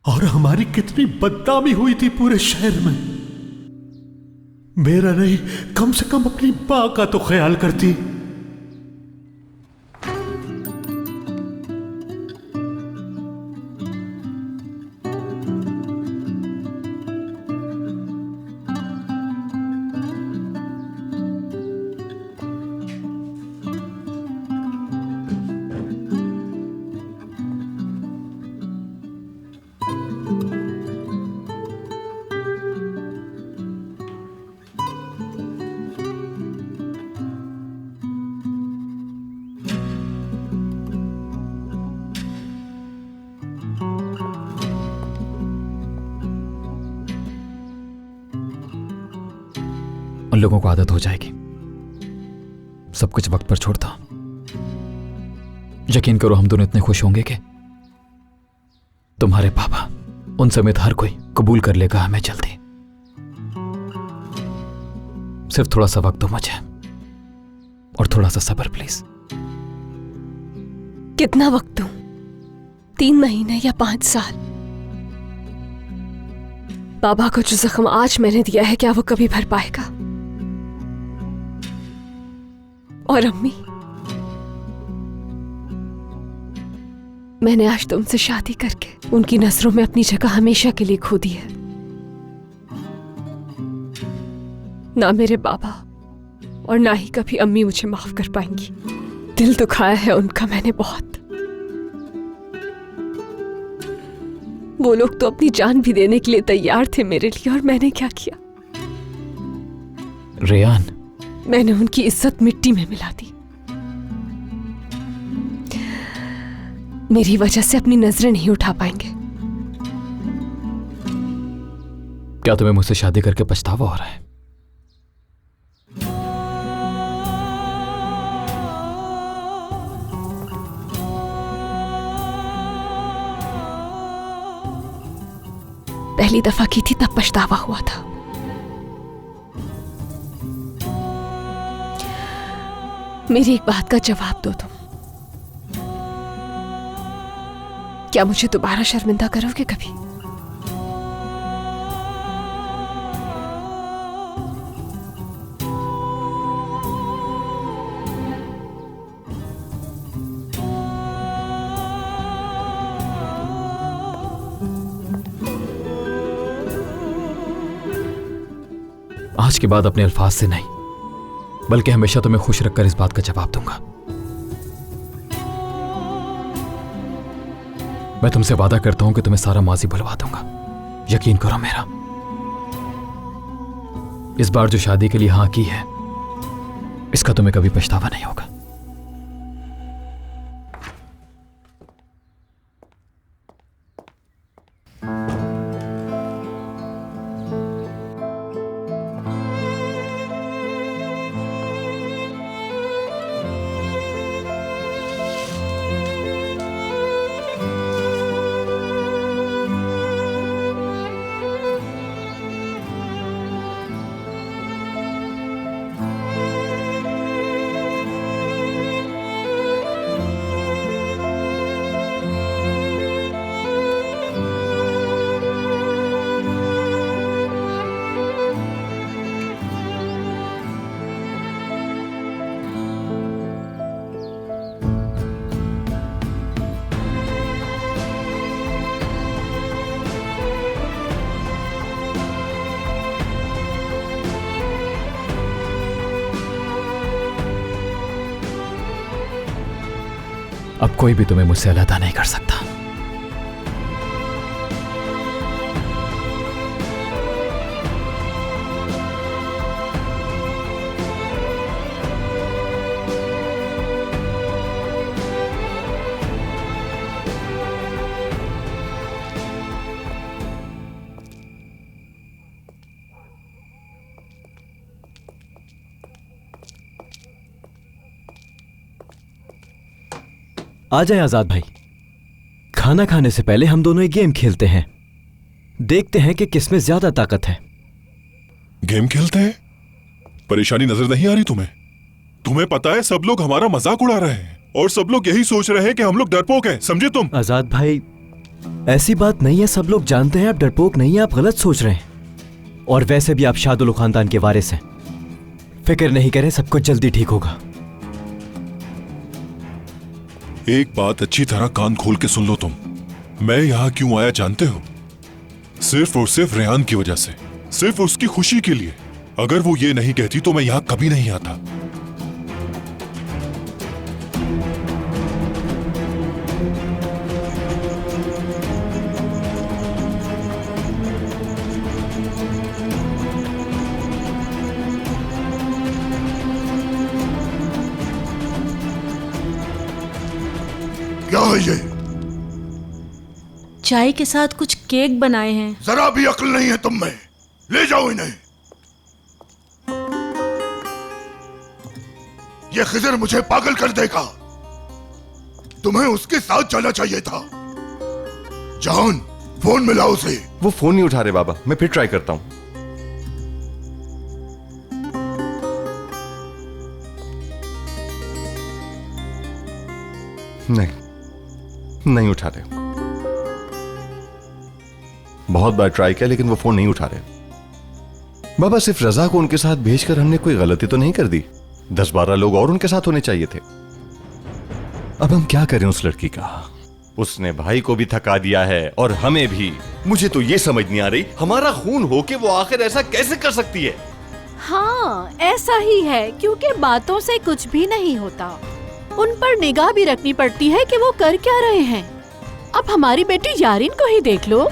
और हमारी कितनी बदनामी हुई थी पूरे शहर में। मेरा नहीं, कम से कम अपनी मां का तो ख्याल करती। उन लोगों को आदत हो जाएगी, सब कुछ वक्त पर छोड़ता। यकीन करो, हम दोनों इतने खुश होंगे कि तुम्हारे पापा उन समेत हर कोई कबूल कर लेगा हमें जल्दी। सिर्फ थोड़ा सा वक्त दो मुझे और थोड़ा सा सब्र प्लीज। कितना वक्त दूं? 3 महीने या 5 साल? बाबा को जो जख्म आज मैंने दिया है, क्या वो कभी भर पाएगा? और अम्मी, मैंने आज तुमसे शादी करके उनकी नजरों में अपनी जगह हमेशा के लिए खो दी है। ना मेरे बाबा और ना ही कभी अम्मी मुझे माफ कर पाएंगी। दिल दुखाया है उनका मैंने बहुत। वो लोग तो अपनी जान भी देने के लिए तैयार थे मेरे लिए, और मैंने क्या किया? रेयान, मैंने उनकी इज्जत मिट्टी में मिला दी। मेरी वजह से अपनी नजरें नहीं उठा पाएंगे। क्या तुम्हें मुझसे शादी करके पछतावा हो रहा है? पहली दफा की थी तब पछतावा हुआ था। मेरी एक बात का जवाब दो तुम। क्या मुझे दोबारा शर्मिंदा करोगे कभी? आज के बाद अपने अल्फाज से नहीं, बल्कि हमेशा तुम्हें खुश रखकर इस बात का जवाब दूंगा। मैं तुमसे वादा करता हूं कि तुम्हें सारा माजी भुलवा दूंगा। यकीन करो मेरा। इस बार जो शादी के लिए हां की है, इसका तुम्हें कभी पछतावा नहीं होगा। अब कोई भी तुम्हें मुझसे अलग नहीं कर सकता। आ जाए आजाद भाई। खाना खाने से पहले हम दोनों एक गेम खेलते हैं। देखते हैं कि किसमें ज्यादा ताकत है। गेम खेलते हैं? परेशानी नजर नहीं आ रही तुम्हें? तुम्हें पता है सब लोग हमारा मजाक उड़ा रहे हैं और सब लोग यही सोच रहे हैं कि हम लोग डरपोक हैं, समझे तुम? आजाद भाई, ऐसी बात नहीं है। सब लोग जानते हैं आप डरपोक नहीं है, आप गलत सोच रहे हैं। और वैसे भी आप शादुल खानदान के वारिस हैं। फिक्र नहीं करें, सब कुछ जल्दी ठीक होगा। एक बात अच्छी तरह कान खोल के सुन लो तुम। मैं यहां क्यों आया जानते हो? सिर्फ और सिर्फ रेयान की वजह से, सिर्फ उसकी खुशी के लिए। अगर वो ये नहीं कहती तो मैं यहां कभी नहीं आता। क्या है ये? चाय के साथ कुछ केक बनाए हैं। जरा भी अक्ल नहीं है तुम में। ले जाओ इन्हें। ये खिजर मुझे पागल कर देगा। तुम्हें उसके साथ जाना चाहिए था। जान, फोन मिलाओ उसे। वो फोन नहीं उठा रहे बाबा, मैं फिर ट्राई करता हूं। नहीं उठा रहे। बहुत बार ट्राई किया लेकिन वो फोन नहीं उठा रहे। बाबा, सिर्फ रजा को उनके साथ भेजकर हमने कोई गलती तो नहीं कर दी? 10-12 लोग और उनके साथ होने चाहिए थे। अब हम क्या करें उस लड़की का? उसने भाई को भी थका दिया है और हमें भी। मुझे तो ये समझ नहीं आ रही, हमारा खून हो के वो आखिर ऐसा कैसे कर सकती है? हाँ, ऐसा ही है, क्योंकि बातों से कुछ भी नहीं होता। उन पर निगाह भी रखनी पड़ती है कि वो कर क्या रहे हैं। अब हमारी बेटी यारिन को ही देख लो।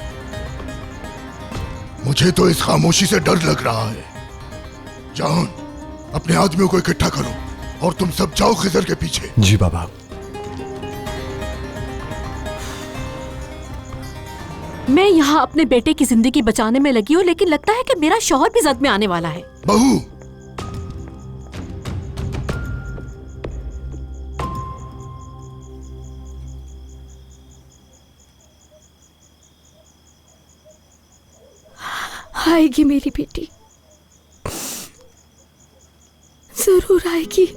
मुझे तो इस खामोशी से डर लग रहा है। जान, अपने आदमियों को इकट्ठा करो और तुम सब जाओ खिजर के पीछे। जी बाबा। मैं यहाँ अपने बेटे की जिंदगी बचाने में लगी हूँ, लेकिन लगता है कि मेरा शौहर भी जद में आने वाला है। बहू, आएगी मेरी बेटी, जरूर आएगी।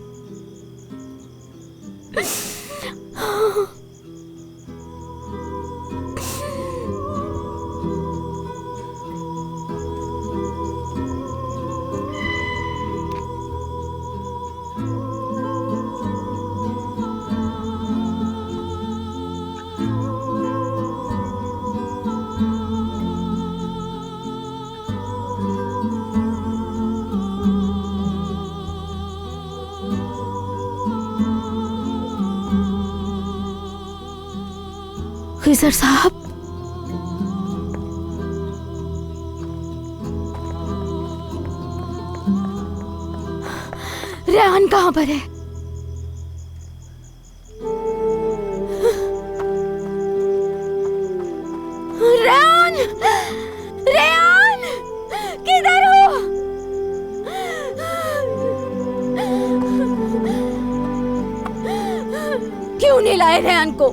खिजर साहब, रेहान कहाँ पर है? रेहान, रेहान, किधर हो? क्यों नहीं लाए रेहान को?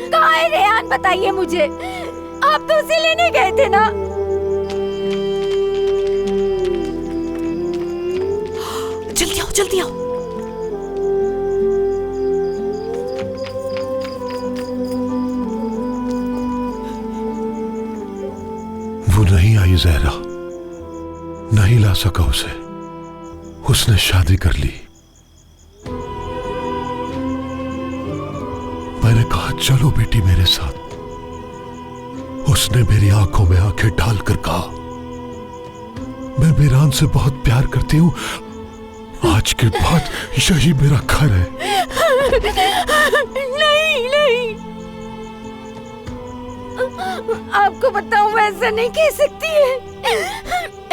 कहाँ है रेहान, बताइए मुझे। आप तो उसे लेने गए थे ना? जल्दी आओ, जल्दी आओ। वो नहीं आई जहरा, नहीं ला सका उसे। उसने शादी कर ली। मैंने कहा चलो बेटी मेरे साथ। उसने मेरी आंखों में आंखें डालकर कहा, मैं मीरान से बहुत प्यार करती हूँ, आज के बाद यही मेरा घर है। नहीं नहीं, आपको बताऊं मैं ऐसा नहीं कह सकती है।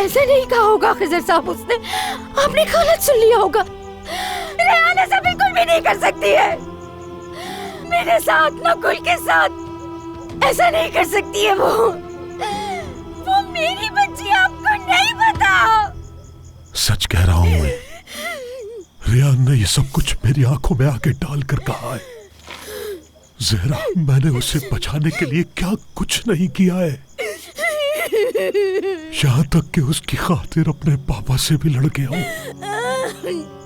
ऐसा नहीं कहा होगा खिजर साहब, उसने आपने गलत सुन लिया होगा। रेहान ऐसा बिल्कुल भी नहीं कर सकती है। मेरे साथ, नकुल के साथ ऐसा नहीं कर सकती है। वो मेरी बच्ची, आपको नहीं पता। सच कह रहा हूं मैं। रियान ने ये सब कुछ मेरी आंखों में आके डालकर कहा है। जहरा, मैंने उसे बचाने के लिए क्या कुछ नहीं किया है। यहाँ तक कि उसकी खातिर अपने पापा से भी लड़ गया हूं।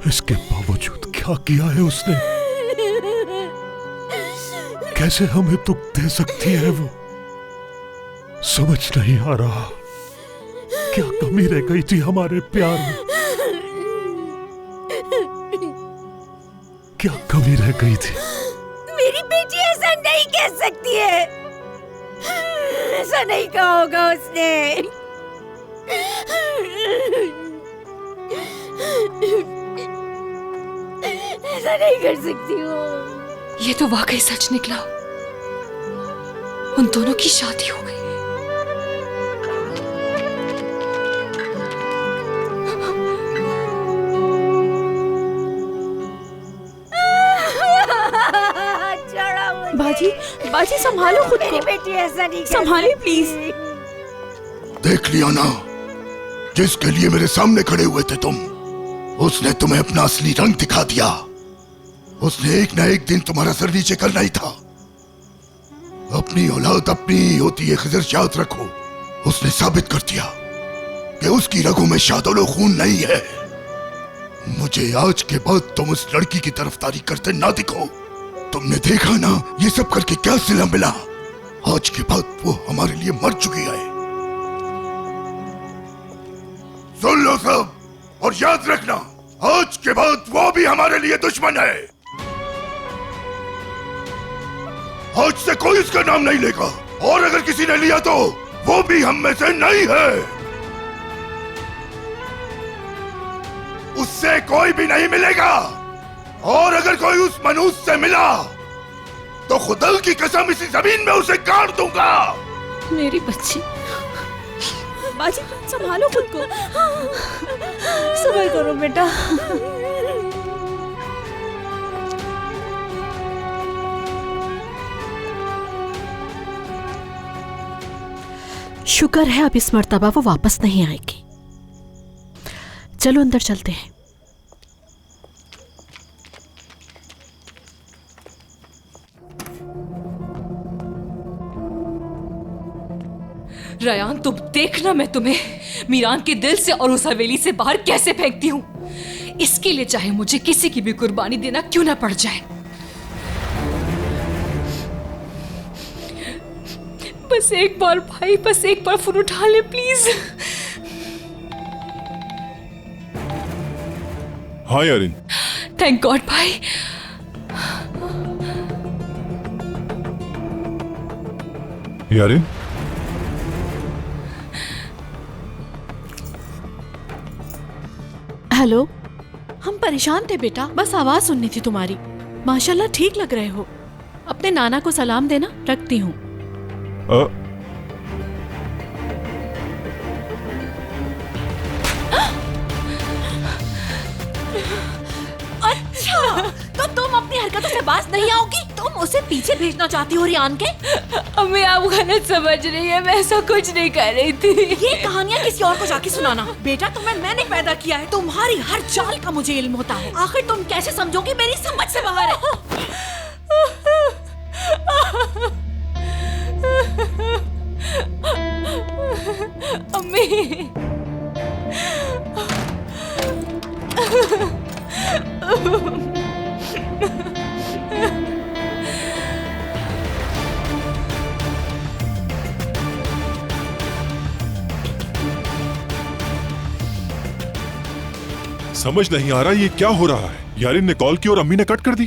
इसके बावजूद क्या किया है उसने? कैसे हमें दुख दे सकती है वो? समझ नहीं आ रहा, क्या कमी रह गई थी हमारे प्यार में? क्या कमी रह गई थी? मेरी बेटी ऐसा नहीं कह सकती है। ऐसा नहीं कहा होगा उसने। ऐसा नहीं कर सकती हो। ये तो वाकई सच निकला, उन दोनों की शादी हो गई। बाजी, बाजी संभालो खुद को। मेरी बेटी ऐसा नहीं कर संभालिए प्लीज। देख लिया ना, जिसके लिए मेरे सामने खड़े हुए थे तुम, उसने तुम्हें अपना असली रंग दिखा दिया। उसने एक ना एक दिन तुम्हारा सर नीचे करना ही था। अपनी औलाद अपनी ही होती है खिजर, याद रखो। उसने साबित कर दिया कि उसकी रगों में शादोलो खून नहीं है। मुझे आज के बाद तुम उस लड़की की तरफदारी करते ना दिखो। तुमने देखा ना ये सब करके क्या सिला मिला। आज के बाद वो हमारे लिए मर चुकी है। सुन लो सब, और याद रखना, आज के बाद वो भी हमारे लिए दुश्मन है। आज से कोई उसका नाम नहीं लेगा, और अगर किसी ने लिया तो वो भी हम में से नहीं है। उससे कोई भी नहीं मिलेगा। और अगर कोई उस मनुष्य से मिला तो खुदा की कसम इसी जमीन में उसे काट दूंगा। मेरी बच्ची, बाजी संभालो खुद को, सब्र करो बेटा। शुक्र है अब इस मर्तबा वो वापस नहीं आएगी। चलो अंदर चलते हैं। रयान तुम देखना मैं तुम्हें मीरान के दिल से और उस हवेली से बाहर कैसे फेंकती हूँ। इसके लिए चाहे मुझे किसी की भी कुर्बानी देना क्यों ना पड़ जाए। बस एक बार भाई, बस एक बार फोन उठा ले प्लीज। हाँ यारिन। थैंक गॉड भाई। यारिन, हेलो। हम परेशान थे बेटा, बस आवाज सुननी थी तुम्हारी। माशाल्लाह ठीक लग रहे हो। अपने नाना को सलाम देना, रखती हूँ। अच्छा, तो तुम अपनी हरकतों से बाज नहीं आओगी? तुम उसे पीछे भेजना चाहती हो रियान के? अम्मी आप गलत समझ रही है, मैं ऐसा कुछ नहीं कर रही थी। ये कहानियाँ किसी और को जाके सुनाना। बेटा तुम्हें मैंने पैदा किया है, तुम्हारी हर चाल का मुझे इल्म होता है। आखिर तुम कैसे समझोगी, मेरी समझ से बाहर है। अम्मी समझ नहीं आ रहा ये क्या हो रहा है। यारिन ने कॉल की और अम्मी ने कट कर दी।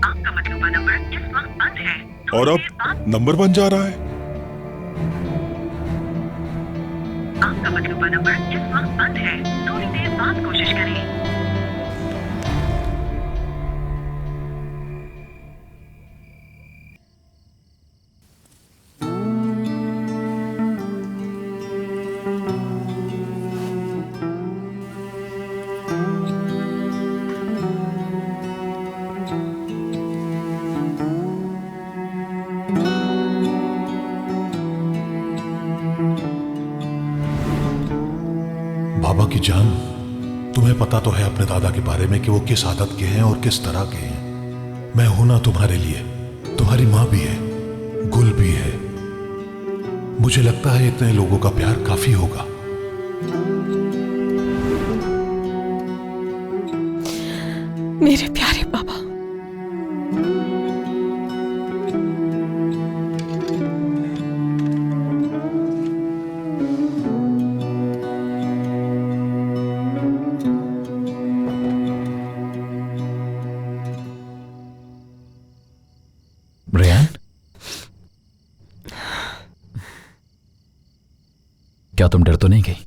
आपका मतलूबा नंबर इस वक्त बंद है। और अब नंबर बन जा रहा है। आपका मतलूबा नंबर इस वक्त बंद है, थोड़ी देर बाद कोशिश करें। बाबा की जान, तुम्हें पता तो है अपने दादा के बारे में कि वो किस आदत के हैं और किस तरह के हैं। मैं हूं ना तुम्हारे लिए, तुम्हारी माँ भी है, गुल भी है। मुझे लगता है इतने लोगों का प्यार काफी होगा। मेरे प्यारे बाबा, रेयान, क्या तुम डर तो नहीं गई?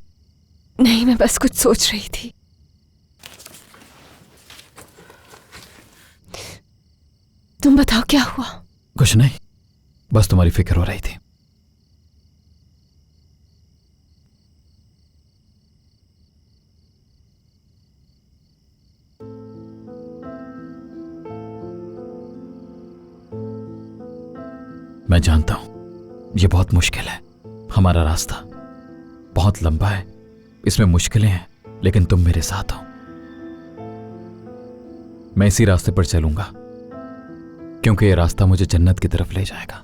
नहीं, मैं बस कुछ सोच रही थी। तुम बताओ क्या हुआ? कुछ नहीं, बस तुम्हारी फिक्र हो रही थी। मैं जानता हूं यह बहुत मुश्किल है। हमारा रास्ता बहुत लंबा है, इसमें मुश्किलें हैं, लेकिन तुम मेरे साथ हो। मैं इसी रास्ते पर चलूंगा क्योंकि यह रास्ता मुझे जन्नत की तरफ ले जाएगा।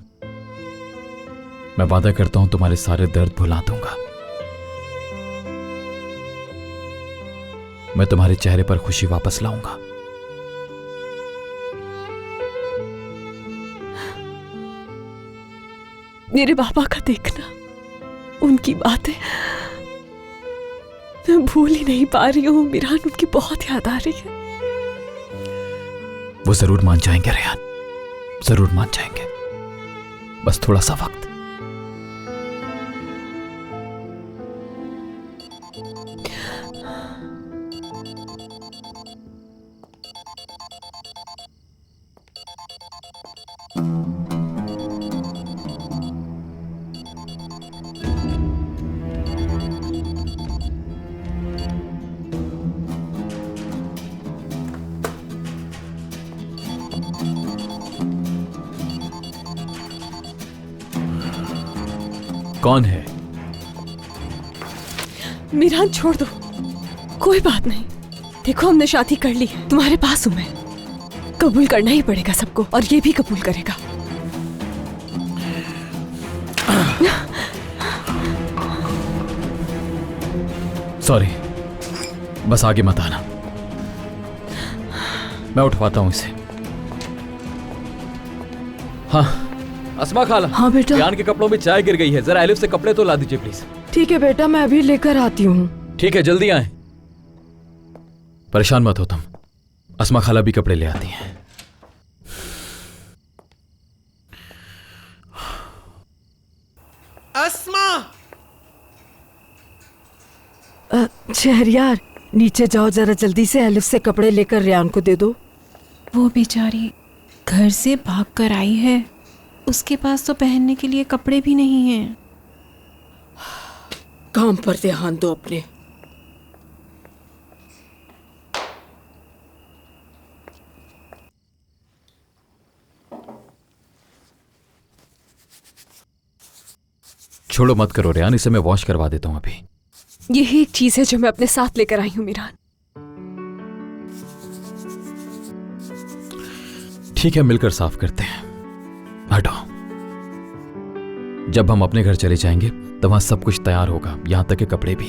मैं वादा करता हूं तुम्हारे सारे दर्द भुला दूंगा। मैं तुम्हारे चेहरे पर खुशी वापस लाऊंगा। मेरे बाबा का देखना, उनकी बातें मैं भूल ही नहीं पा रही हूँ। मीरान, उनकी बहुत याद आ रही है। वो जरूर मान जाएंगे रेयान, जरूर मान जाएंगे, बस थोड़ा सा वक्त। कौन है? मीरान छोड़ दो, कोई बात नहीं। देखो हमने शादी कर ली है, तुम्हारे पास हूं मैं। कबूल करना ही पड़ेगा सबको, और ये भी कबूल करेगा। सॉरी, बस आगे मत आना, मैं उठवाता हूं इसे। हाँ अस्मा खाला। हाँ बेटा। रियान के कपड़ों में चाय गिर गई है, जरा एलिफ से कपड़े तो ला दीजिए प्लीज। ठीक है बेटा, मैं अभी लेकर आती हूँ। ठीक है, जल्दी आए। परेशान मत हो तुम, अस्मा खाला भी कपड़े ले आती हैं। अस्मा! शहरयार, नीचे जाओ जरा जल्दी से, एलिफ से कपड़े लेकर रियान को दे दो। वो बेचारी घर से भाग कर आई है, उसके पास तो पहनने के लिए कपड़े भी नहीं हैं। काम पर ध्यान दो अपने। छोड़ो मत करो रियान, इसे मैं वॉश करवा देता हूं अभी। यही एक चीज है जो मैं अपने साथ लेकर आई हूं मीरान। ठीक है, मिलकर साफ करते हैं। हटो। जब हम अपने घर चले जाएंगे तो वहां सब कुछ तैयार होगा, यहां तक के कपड़े भी।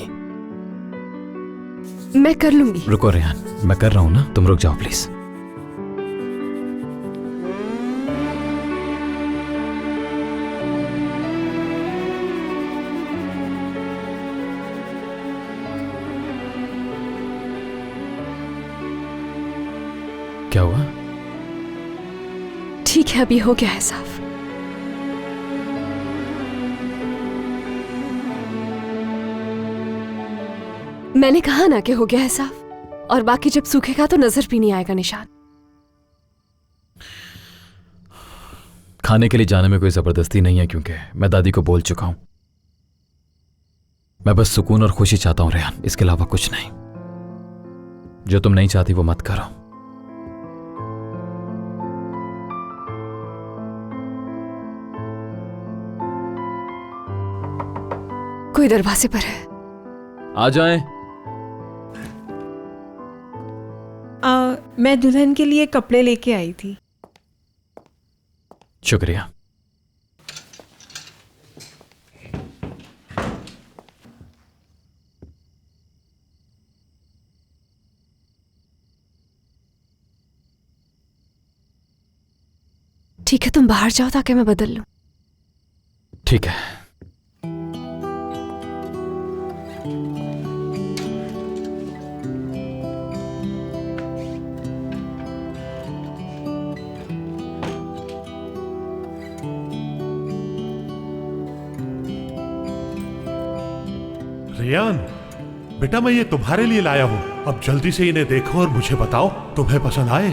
मैं कर लूंगी। रुको रेहान, मैं कर रहा हूं ना, तुम रुक जाओ प्लीज। क्या हुआ? ठीक है, अभी हो गया है साफ। मैंने कहा ना कि हो गया है साफ, और बाकी जब सूखेगा तो नजर भी नहीं आएगा निशान। खाने के लिए जाने में कोई जबरदस्ती नहीं है, क्योंकि मैं दादी को बोल चुका हूं। मैं बस सुकून और खुशी चाहता हूं रेहान, इसके अलावा कुछ नहीं। जो तुम नहीं चाहती वो मत करो। कोई दरवाजे पर है। आ जाएं। मैं दुल्हन के लिए कपड़े लेके आई थी। शुक्रिया। ठीक है, तुम बाहर जाओ ताकि मैं बदल लूं। ठीक है। रियान, बेटा मैं ये तुम्हारे लिए लाया हूँ। अब जल्दी से इन्हें देखो और मुझे बताओ तुम्हें पसंद आए?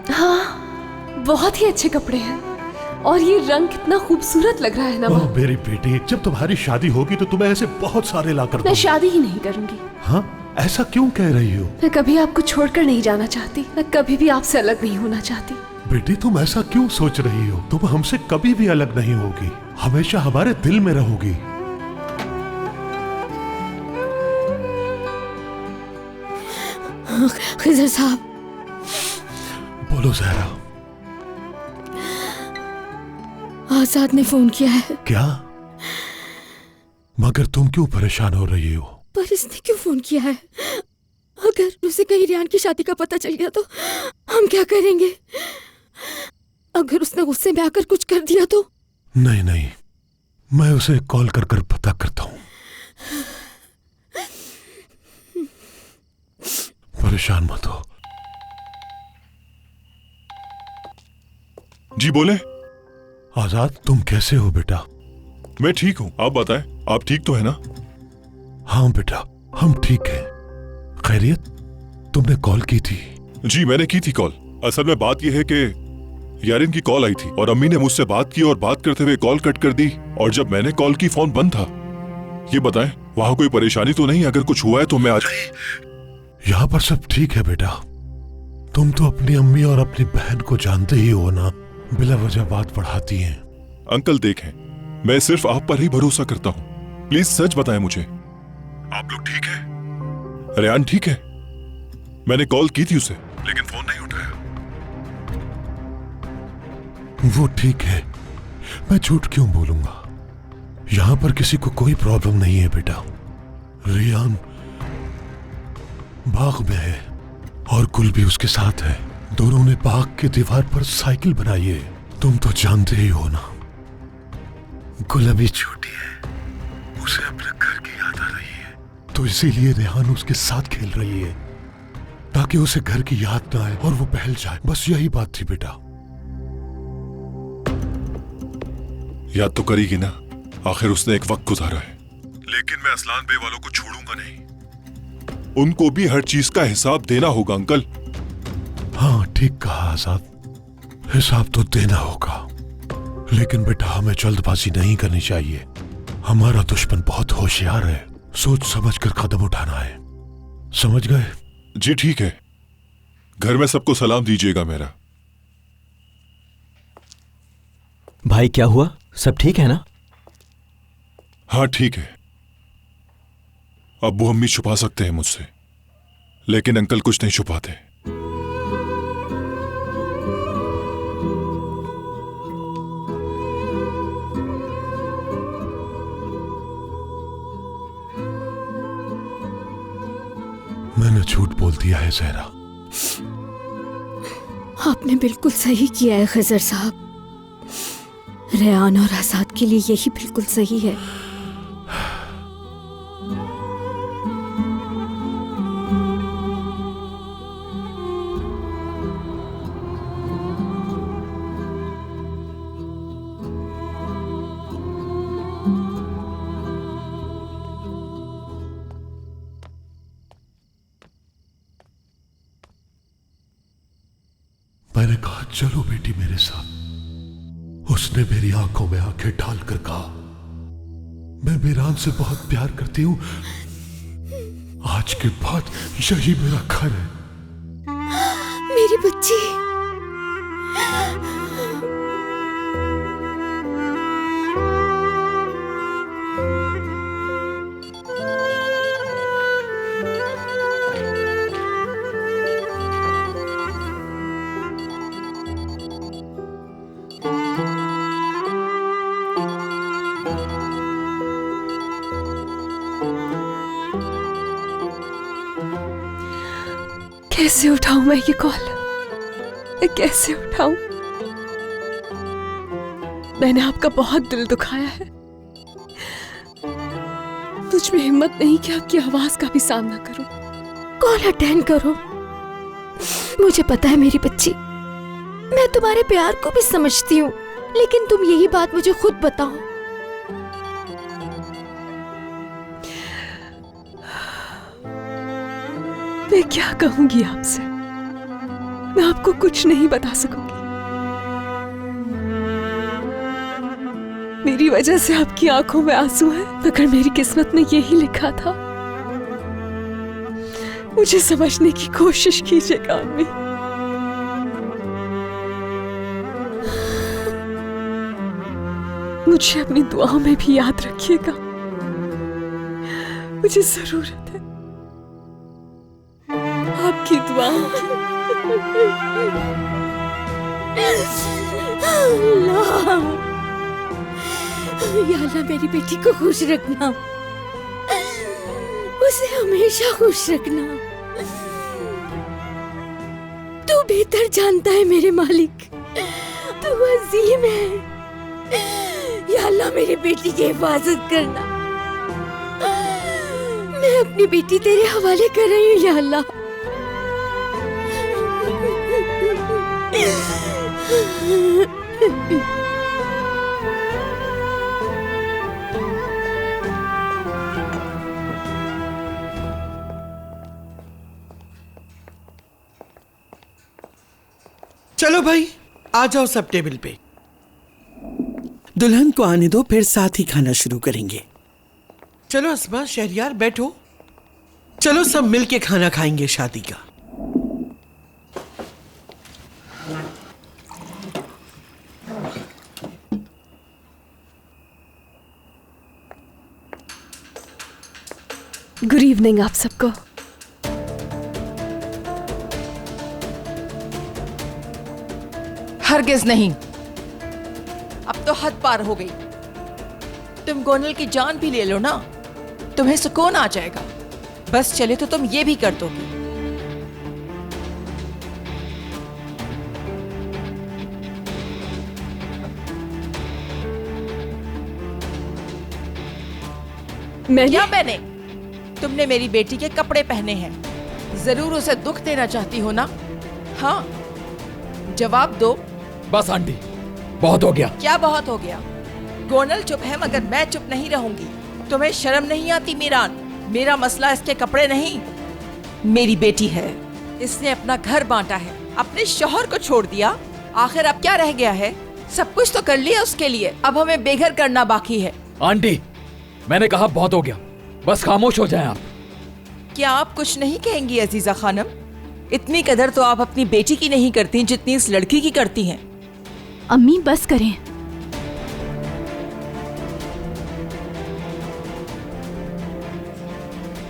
हाँ, बहुत ही अच्छे कपड़े हैं, और ये रंग कितना खूबसूरत लग रहा है ना। ओह मेरी बेटी, जब तुम्हारी शादी होगी तो तुम्हें ऐसे बहुत सारे लाकर मैं शादी ही नहीं करूंगी। हाँ, ऐसा क्यों कह रही हो? मैं कभी आपको छोड़कर नहीं जाना चाहती, मैं कभी भी आपसे अलग नहीं होना चाहती। बेटी तुम ऐसा क्यों सोच रही हो? तुम हमसे कभी भी अलग नहीं होगी, हमेशा हमारे दिल में रहोगी। खिजर साहब। बोलो जहरा। आजाद ने फोन किया है। क्या? मगर तुम क्यों परेशान हो रही हो? पर इसने क्यों फोन किया है? अगर उसे कहीं रियान की शादी का पता चल गया तो हम क्या करेंगे? अगर उसने गुस्से में आकर कुछ कर दिया तो? नहीं नहीं, मैं उसे कॉल कर कर पता करता हूं। परेशान मत हो। जी बोले। आजाद, तुम कैसे हो बेटा? मैं ठीक हूँ, आप बताएं, आप ठीक तो है ना? हाँ बेटा, हम ठीक हैं। खैरियत? तुमने कॉल की थी? जी मैंने की थी कॉल। असल में बात यह है कि यारिन की कॉल आई थी और अम्मी ने मुझसे बात की और बात करते हुए कॉल कट कर दी, और जब मैंने कॉल की फोन बंद था। ये बताएं, वहां कोई परेशानी तो नहीं? अगर कुछ हुआ है तो मैं आज। यहाँ पर सब ठीक है बेटा। तुम तो अपनी अम्मी और अपनी बहन को जानते ही हो ना, बिला वजह बात बढ़ाती हैं। अंकल देखें, मैं सिर्फ आप पर ही भरोसा करता हूं। प्लीज सच बताएं मुझे, आप लोग ठीक है? रेहान ठीक है? मैंने कॉल की थी उसे लेकिन फोन नहीं उठाया। वो ठीक है, मैं झूठ क्यों बोलूंगा। यहां पर किसी को कोई प्रॉब्लम नहीं है बेटा। रेहान बाग में है और गुल भी उसके साथ है। दोनों ने बाग की दीवार पर साइकिल बनाई है। तुम तो जानते ही हो ना, गुल अभी छोटी है, उसे अपने घर की याद आ रही है, तो इसीलिए रेहान उसके साथ खेल रही है ताकि उसे घर की याद ना आए और वो बहल जाए। बस यही बात थी बेटा। याद तो करेगी ना, आखिर उसने एक वक्त गुजारा है। लेकिन मैं असलान बे वालों को छोड़ूंगा नहीं, उनको भी हर चीज का हिसाब देना होगा अंकल। हाँ ठीक कहा आजाद, हिसाब तो देना होगा, लेकिन बेटा हमें जल्दबाजी नहीं करनी चाहिए। हमारा दुश्मन बहुत होशियार है, सोच समझ कर कदम उठाना है, समझ गए? जी ठीक है, घर में सबको सलाम दीजिएगा मेरा। भाई क्या हुआ, सब ठीक है ना? हाँ ठीक है। अब्बू अम्मी छुपा सकते हैं मुझसे, लेकिन अंकल कुछ नहीं छुपाते। मैंने झूठ बोल दिया है जहरा। आपने बिल्कुल सही किया है खजर साहब। रेहान और आजाद के लिए यही बिल्कुल सही है। मैंने कहा चलो बेटी मेरे साथ। उसने मेरी आंखों में आंखें डालकर कहा, मैं मीरान से बहुत प्यार करती हूं, आज के बाद यही मेरा घर है। मेरी बच्ची, कैसे उठाऊं मैं ये कॉल, मैं कैसे उठाऊं? मैंने आपका बहुत दिल दुखाया है। मुझ में हिम्मत नहीं कि आपकी आवाज का भी सामना करूं। कॉल अटेंड करो। मुझे पता है मेरी बच्ची, मैं तुम्हारे प्यार को भी समझती हूँ, लेकिन तुम यही बात मुझे खुद बताओ। मैं क्या कहूंगी आपसे? मैं आपको कुछ नहीं बता सकूंगी। मेरी वजह से आपकी आंखों में आंसू है, मगर मेरी किस्मत में यही लिखा था। मुझे समझने की कोशिश कीजिएगा अम्मी। मुझे अपनी दुआओं में भी याद रखिएगा। मुझे जरूरत है आपकी दुआओं की। अल्लाह, या अल्लाह मेरी बेटी को खुश रखना, उसे हमेशा खुश रखना। तू बेहतर जानता है मेरे मालिक, तू अजीम है। या अल्लाह मेरी बेटी की हिफाजत करना। मैं अपनी बेटी तेरे हवाले कर रही हूँ या अल्लाह। चलो भाई, आ जाओ सब टेबल पे। दुल्हन को आने दो, फिर साथ ही खाना शुरू करेंगे। चलो अस्मा, शहरियार बैठो। चलो सब मिलके खाना खाएंगे शादी का। गुड इवनिंग आप सबको। हरगिज नहीं, अब तो हद पार हो गई। तुम गोनल की जान भी ले लो ना, तुम्हें सुकून आ जाएगा। बस चले तो तुम ये भी कर दोगी। मैंने तुमने मेरी बेटी के कपड़े पहने हैं, जरूर उसे दुख देना चाहती हो ना? हाँ, जवाब दो। बस आंटी, बहुत हो गया। क्या बहुत हो गया? गोनल चुप है मगर मैं चुप नहीं रहूंगी। तुम्हें शर्म नहीं आती मीरान? मेरा मसला इसके कपड़े नहीं, मेरी बेटी है। इसने अपना घर बांटा है, अपने शौहर को छोड़ दिया। आखिर अब क्या रह गया है? सब कुछ तो कर लिया उसके लिए, अब हमें बेघर करना बाकी है। आंटी, मैंने कहा बहुत हो गया, बस खामोश हो जाएं आप। क्या आप कुछ नहीं कहेंगी अजीजा खानम? इतनी कदर तो आप अपनी बेटी की नहीं करती जितनी इस लड़की की करती हैं। अम्मी बस करें।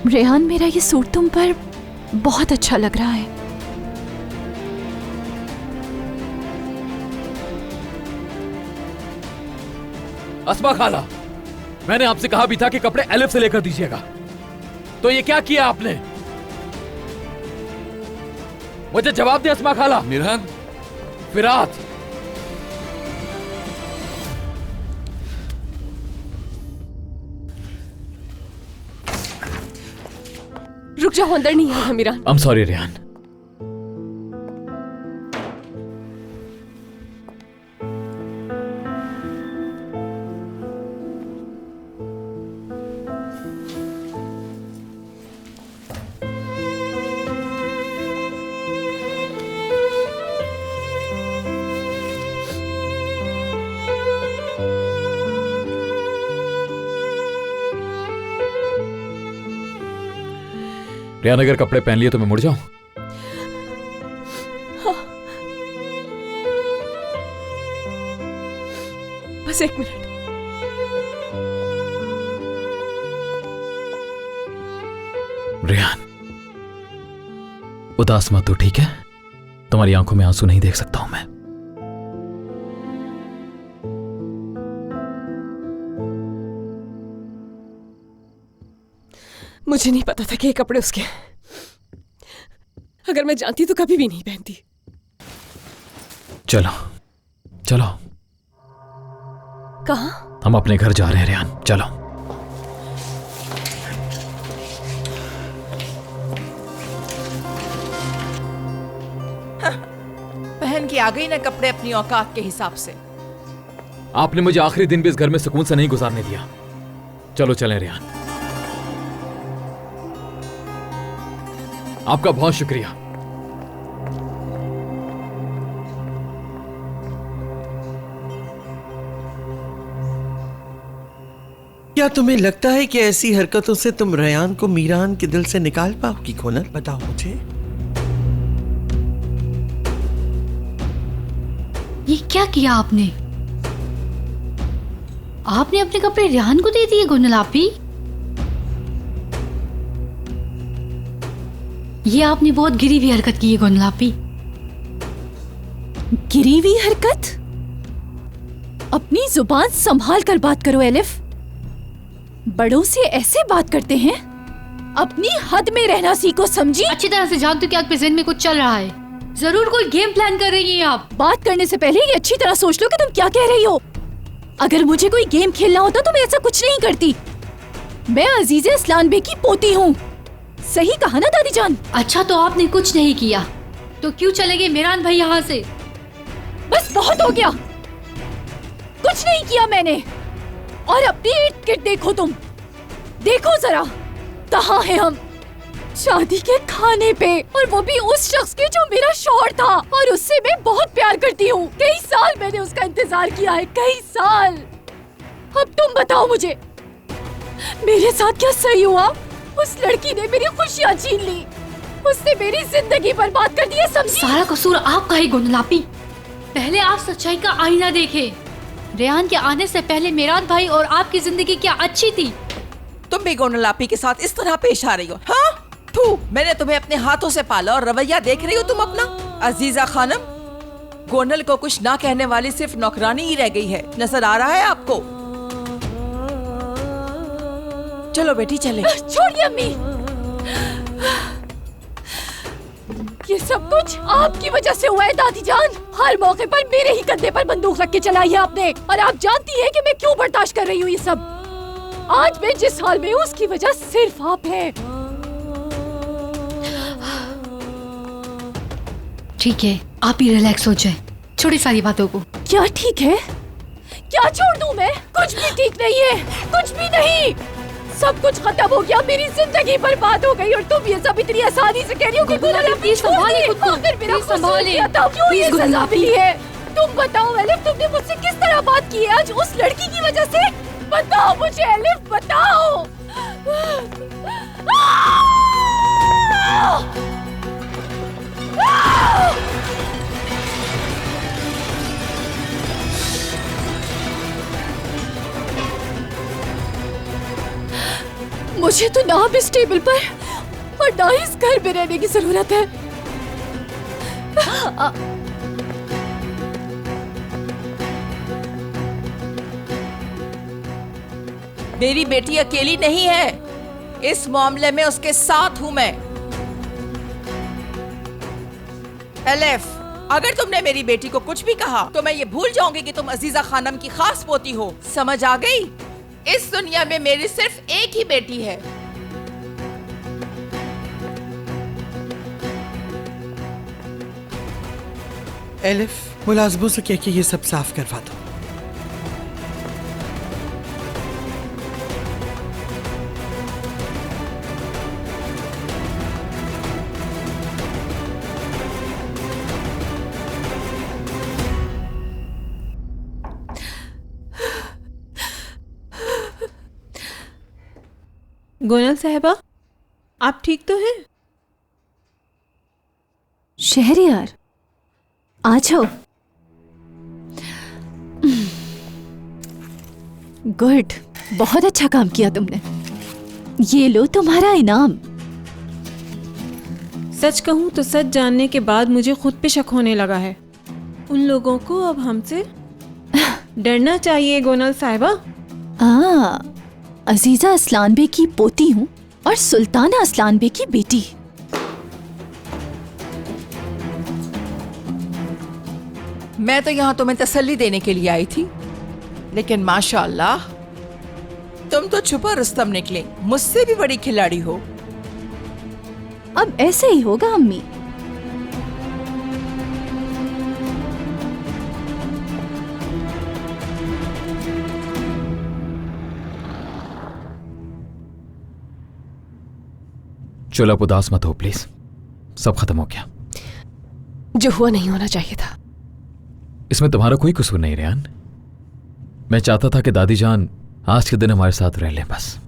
रेहान, मेरा ये सूट तुम पर बहुत अच्छा लग रहा है। अस्मा खाला, मैंने आपसे कहा भी था कि कपड़े एलिफ से लेकर दीजिएगा, तो ये क्या किया आपने? मुझे जवाब दे अस्मा खाला। मिरान, फिरात, रुक जाओ, अंदर नहीं आना मीरान। I'm sorry Rehan. रेहान, अगर कपड़े पहन लिए तो मैं मुड़ जाऊं? हाँ। बस एक मिनट। रेहान, उदास मत हो, ठीक है? तुम्हारी आंखों में आंसू नहीं देख सकता हूं मैं। मुझे नहीं पता था कि ये कपड़े उसके हैं। अगर मैं जानती तो कभी भी नहीं पहनती। चलो चलो, कहाँ? हम अपने घर जा रहे हैं रेहान, चलो। पहन के आ गई ना कपड़े अपनी औकात के हिसाब से। आपने मुझे आखिरी दिन भी इस घर में सुकून से नहीं गुजारने दिया। चलो चलें रेहान। आपका बहुत शुक्रिया। क्या तुम्हें लगता है कि ऐसी हरकतों से तुम रेहान को मीरान के दिल से निकाल पाओगी गोनल? बताओ मुझे। ये क्या किया आपने? आपने अपने कपड़े रेहान को दे दिए गोनल आपी? ये आपने बहुत गिरी हुई हरकत की है गोनल आपी। गिरी हुई हरकत? अपनी जुबान संभाल कर बात करो एलिफ। बड़ों से ऐसे बात करते हैं? अपनी हद में रहना सीखो, समझी? अच्छी तरह से जानती हूँ कि आपके ज़हन में कुछ चल रहा है। जरूर कोई गेम प्लान कर रही हैं आप। बात करने से पहले ये अच्छी तरह सोच लो कि तुम क्या कह रही हो। अगर मुझे कोई गेम खेलना होता तो मैं ऐसा कुछ नहीं करती। मैं अजीज़े असलान बे की पोती हूँ। सही कहा ना दादी जान? अच्छा, तो आपने कुछ नहीं किया तो क्यों चले गए मीरान भाई यहाँ से? बस बहुत हो गया। कुछ नहीं किया मैंने। और अपनी इर्द गिर्द देखो, तुम देखो जरा, कहाँ हैं हम? शादी के खाने पे, और वो भी उस शख्स के जो मेरा शौहर था और उससे मैं बहुत प्यार करती हूँ। कई साल मैंने उसका इंतजार किया है, कई साल। अब तुम बताओ मुझे, मेरे साथ क्या सही हुआ? उस लड़की ने मेरी खुशियाँ छीन ली, उसने मेरी जिंदगी बर्बाद कर दी है, समझी? सारा कसूर आपका ही गोनल आपी। पहले आप सच्चाई का आईना देखें। रेहान के आने से पहले मीरान भाई और आपकी जिंदगी क्या अच्छी थी? तुम भी गोनल आपी के साथ इस तरह पेश आ रही हो? हाँ, थू, मैंने तुम्हें अपने हाथों से पाला और रवैया देख रही हो तुम अपना? अजीजा खानम, गोनल को कुछ ना कहने वाली सिर्फ नौकरानी ही रह गई है। नजर आ रहा है आपको? चलो बेटी चले। छोड़िए अम्मी, ये सब कुछ आपकी वजह से हुआ है दादी जान। हर मौके पर मेरे ही कंधे पर बंदूक रख के चलाई है आपने, और आप जानती हैं कि मैं क्यों बर्दाश्त कर रही हूँ ये सब। आज मैं जिस हाल में हूँ उसकी वजह सिर्फ आप है। ठीक है, आप ही रिलैक्स हो जाए, छोड़ी सारी बातों को। क्या ठीक है? क्या छोड़ दूं मैं? कुछ भी ठीक नहीं है, कुछ भी नहीं। सब कुछ खत्म हो गया, मेरी जिंदगी बर्बाद हो गई, और तुम ये सब इतनी आसानी से कह रही हो कि गुनल आपी संभालिए खुद को। आखिर मेरा प्लीज संभालिए। क्यों ये प्लीज सजा गुनल मिली है? तुम बताओ एलिफ, तुमने मुझसे किस तरह बात की है आज उस लड़की की वजह से? बताओ मुझे एलिफ, बताओ। मुझे तो ना अब इस टेबल पर और ना इस घर में रहने की जरूरत है। मेरी बेटी अकेली नहीं है, इस मामले में उसके साथ हूं मैं। एलिफ, अगर तुमने मेरी बेटी को कुछ भी कहा तो मैं ये भूल जाऊंगी कि तुम अजीजा खानम की खास पोती हो। समझ आ गई? इस दुनिया में मेरी सिर्फ एक ही बेटी है। एलिफ, मुलाजमों से कह के ये सब साफ करवा दो। गोनल साहिबा, आप ठीक तो हैं? शहरयार, आ जाओ। गुड, बहुत अच्छा काम किया तुमने। ये लो तुम्हारा इनाम। सच कहूं तो सच जानने के बाद मुझे खुद पे शक होने लगा है। उन लोगों को अब हमसे डरना चाहिए गोनल साहिबा। अजीजा असलान बे की पोती हूँ और सुल्ताना असलान बे की बेटी। मैं तो यहाँ तुम्हें तसल्ली देने के लिए आई थी, लेकिन माशाअल्लाह तुम तो छुपा रुस्तम निकले। मुझसे भी बड़ी खिलाड़ी हो। अब ऐसे ही होगा अम्मी। चलो आप उदास मत हो प्लीज, सब खत्म हो गया। जो हुआ नहीं होना चाहिए था। इसमें तुम्हारा कोई कसूर नहीं रेहान। मैं चाहता था कि दादी जान आज के दिन हमारे साथ रह लें, बस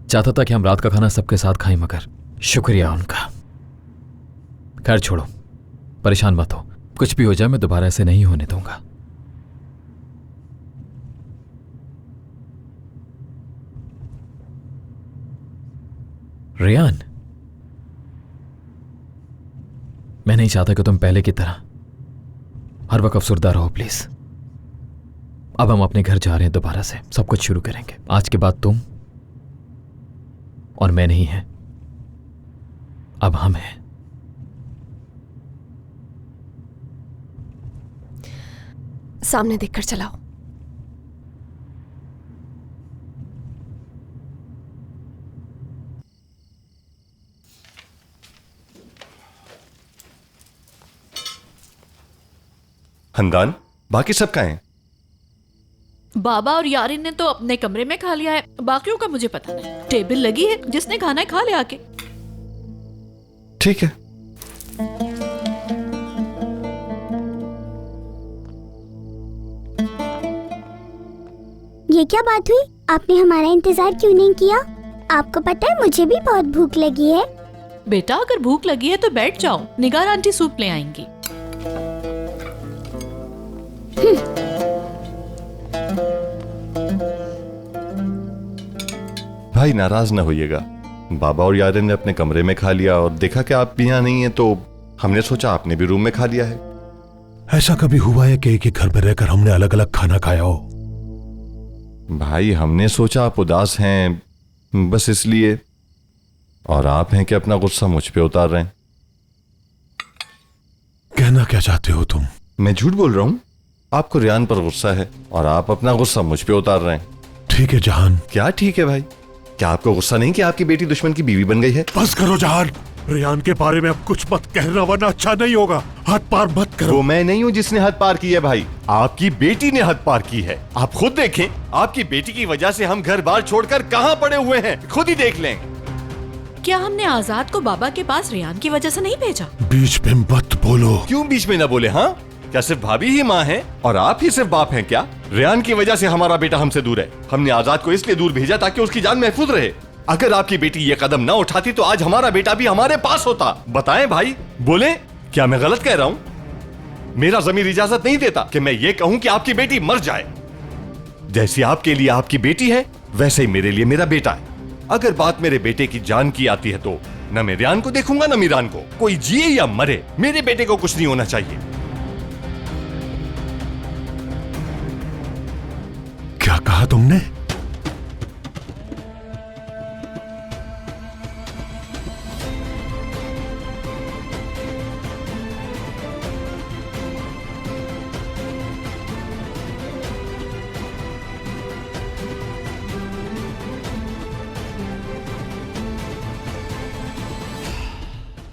चाहता था कि हम रात का खाना सबके साथ खाएं, मगर शुक्रिया उनका। खैर छोड़ो, परेशान मत हो। कुछ भी हो जाए मैं दोबारा ऐसे नहीं होने दूंगा। रेहान, मैं नहीं चाहता कि तुम पहले की तरह हर वक्त अफसरदा रहो प्लीज। अब हम अपने घर जा रहे हैं, दोबारा से सब कुछ शुरू करेंगे। आज के बाद तुम और मैं नहीं हैं, अब हम हैं। सामने देखकर चलाओ। हमदान, बाकी सब कहाँ हैं? बाबा और यारिन ने तो अपने कमरे में खा लिया है, बाकियों का मुझे पता नहीं। टेबल लगी है, जिसने खाना है खा ले आके। ठीक है। ये क्या बात हुई? आपने हमारा इंतजार क्यों नहीं किया? आपको पता है मुझे भी बहुत भूख लगी है। बेटा अगर भूख लगी है तो बैठ जाओ, निगार आंटी सूप ले आएंगी। भाई नाराज ना होइएगा, बाबा और यारिन ने अपने कमरे में खा लिया और देखा कि आप भी यहाँ नहीं है तो हमने सोचा आपने भी रूम में खा लिया है। ऐसा कभी हुआ है कि एक ही घर में रहकर हमने अलग अलग खाना खाया हो? भाई हमने सोचा आप उदास हैं बस इसलिए, और आप हैं कि अपना गुस्सा मुझ पे उतार रहे हैं। कहना क्या चाहते हो तुम? मैं झूठ बोल रहा हूं, आपको रियान पर गुस्सा है और आप अपना गुस्सा मुझ पे उतार रहे हैं। ठीक है जहान। क्या ठीक है भाई? क्या आपको गुस्सा नहीं कि आपकी बेटी दुश्मन की बीवी बन गई है? बस करो जहान, रियान के बारे में अब कुछ मत कहना वरना अच्छा नहीं होगा। हद पार मत करो। वो मैं नहीं हूँ जिसने हद पार की है भाई, आपकी बेटी ने हद पार की है। आप खुद देखें, आपकी बेटी की वजह से हम घर बार छोड़कर कहाँ पड़े हुए हैं, खुद ही देख लें। क्या हमने आजाद को बाबा के पास रियान की वजह से नहीं भेजा? बीच में मत बोलो। क्यों बीच में ना बोले? हाँ, क्या सिर्फ भाभी ही माँ है और आप ही सिर्फ बाप हैं क्या? रियान की वजह से हमारा बेटा हमसे दूर है। हमने आजाद को इसलिए दूर भेजा ताकि उसकी जान महफूज रहे। अगर आपकी बेटी ये कदम ना उठाती तो आज हमारा बेटा भी हमारे पास होता। बताएं भाई, बोले, क्या मैं गलत कह रहा हूं? मेरा ज़मीर इजाजत नहीं देता कि मैं ये कहूं कि आपकी बेटी मर जाए। जैसी आपके लिए आपकी बेटी है वैसे ही मेरे लिए मेरा बेटा है। अगर बात मेरे बेटे की जान की आती है तो न मैं रियान को देखूंगा न मीरान को। कोई जिए या मरे, मेरे बेटे को कुछ नहीं होना चाहिए। क्या कहा तुमने?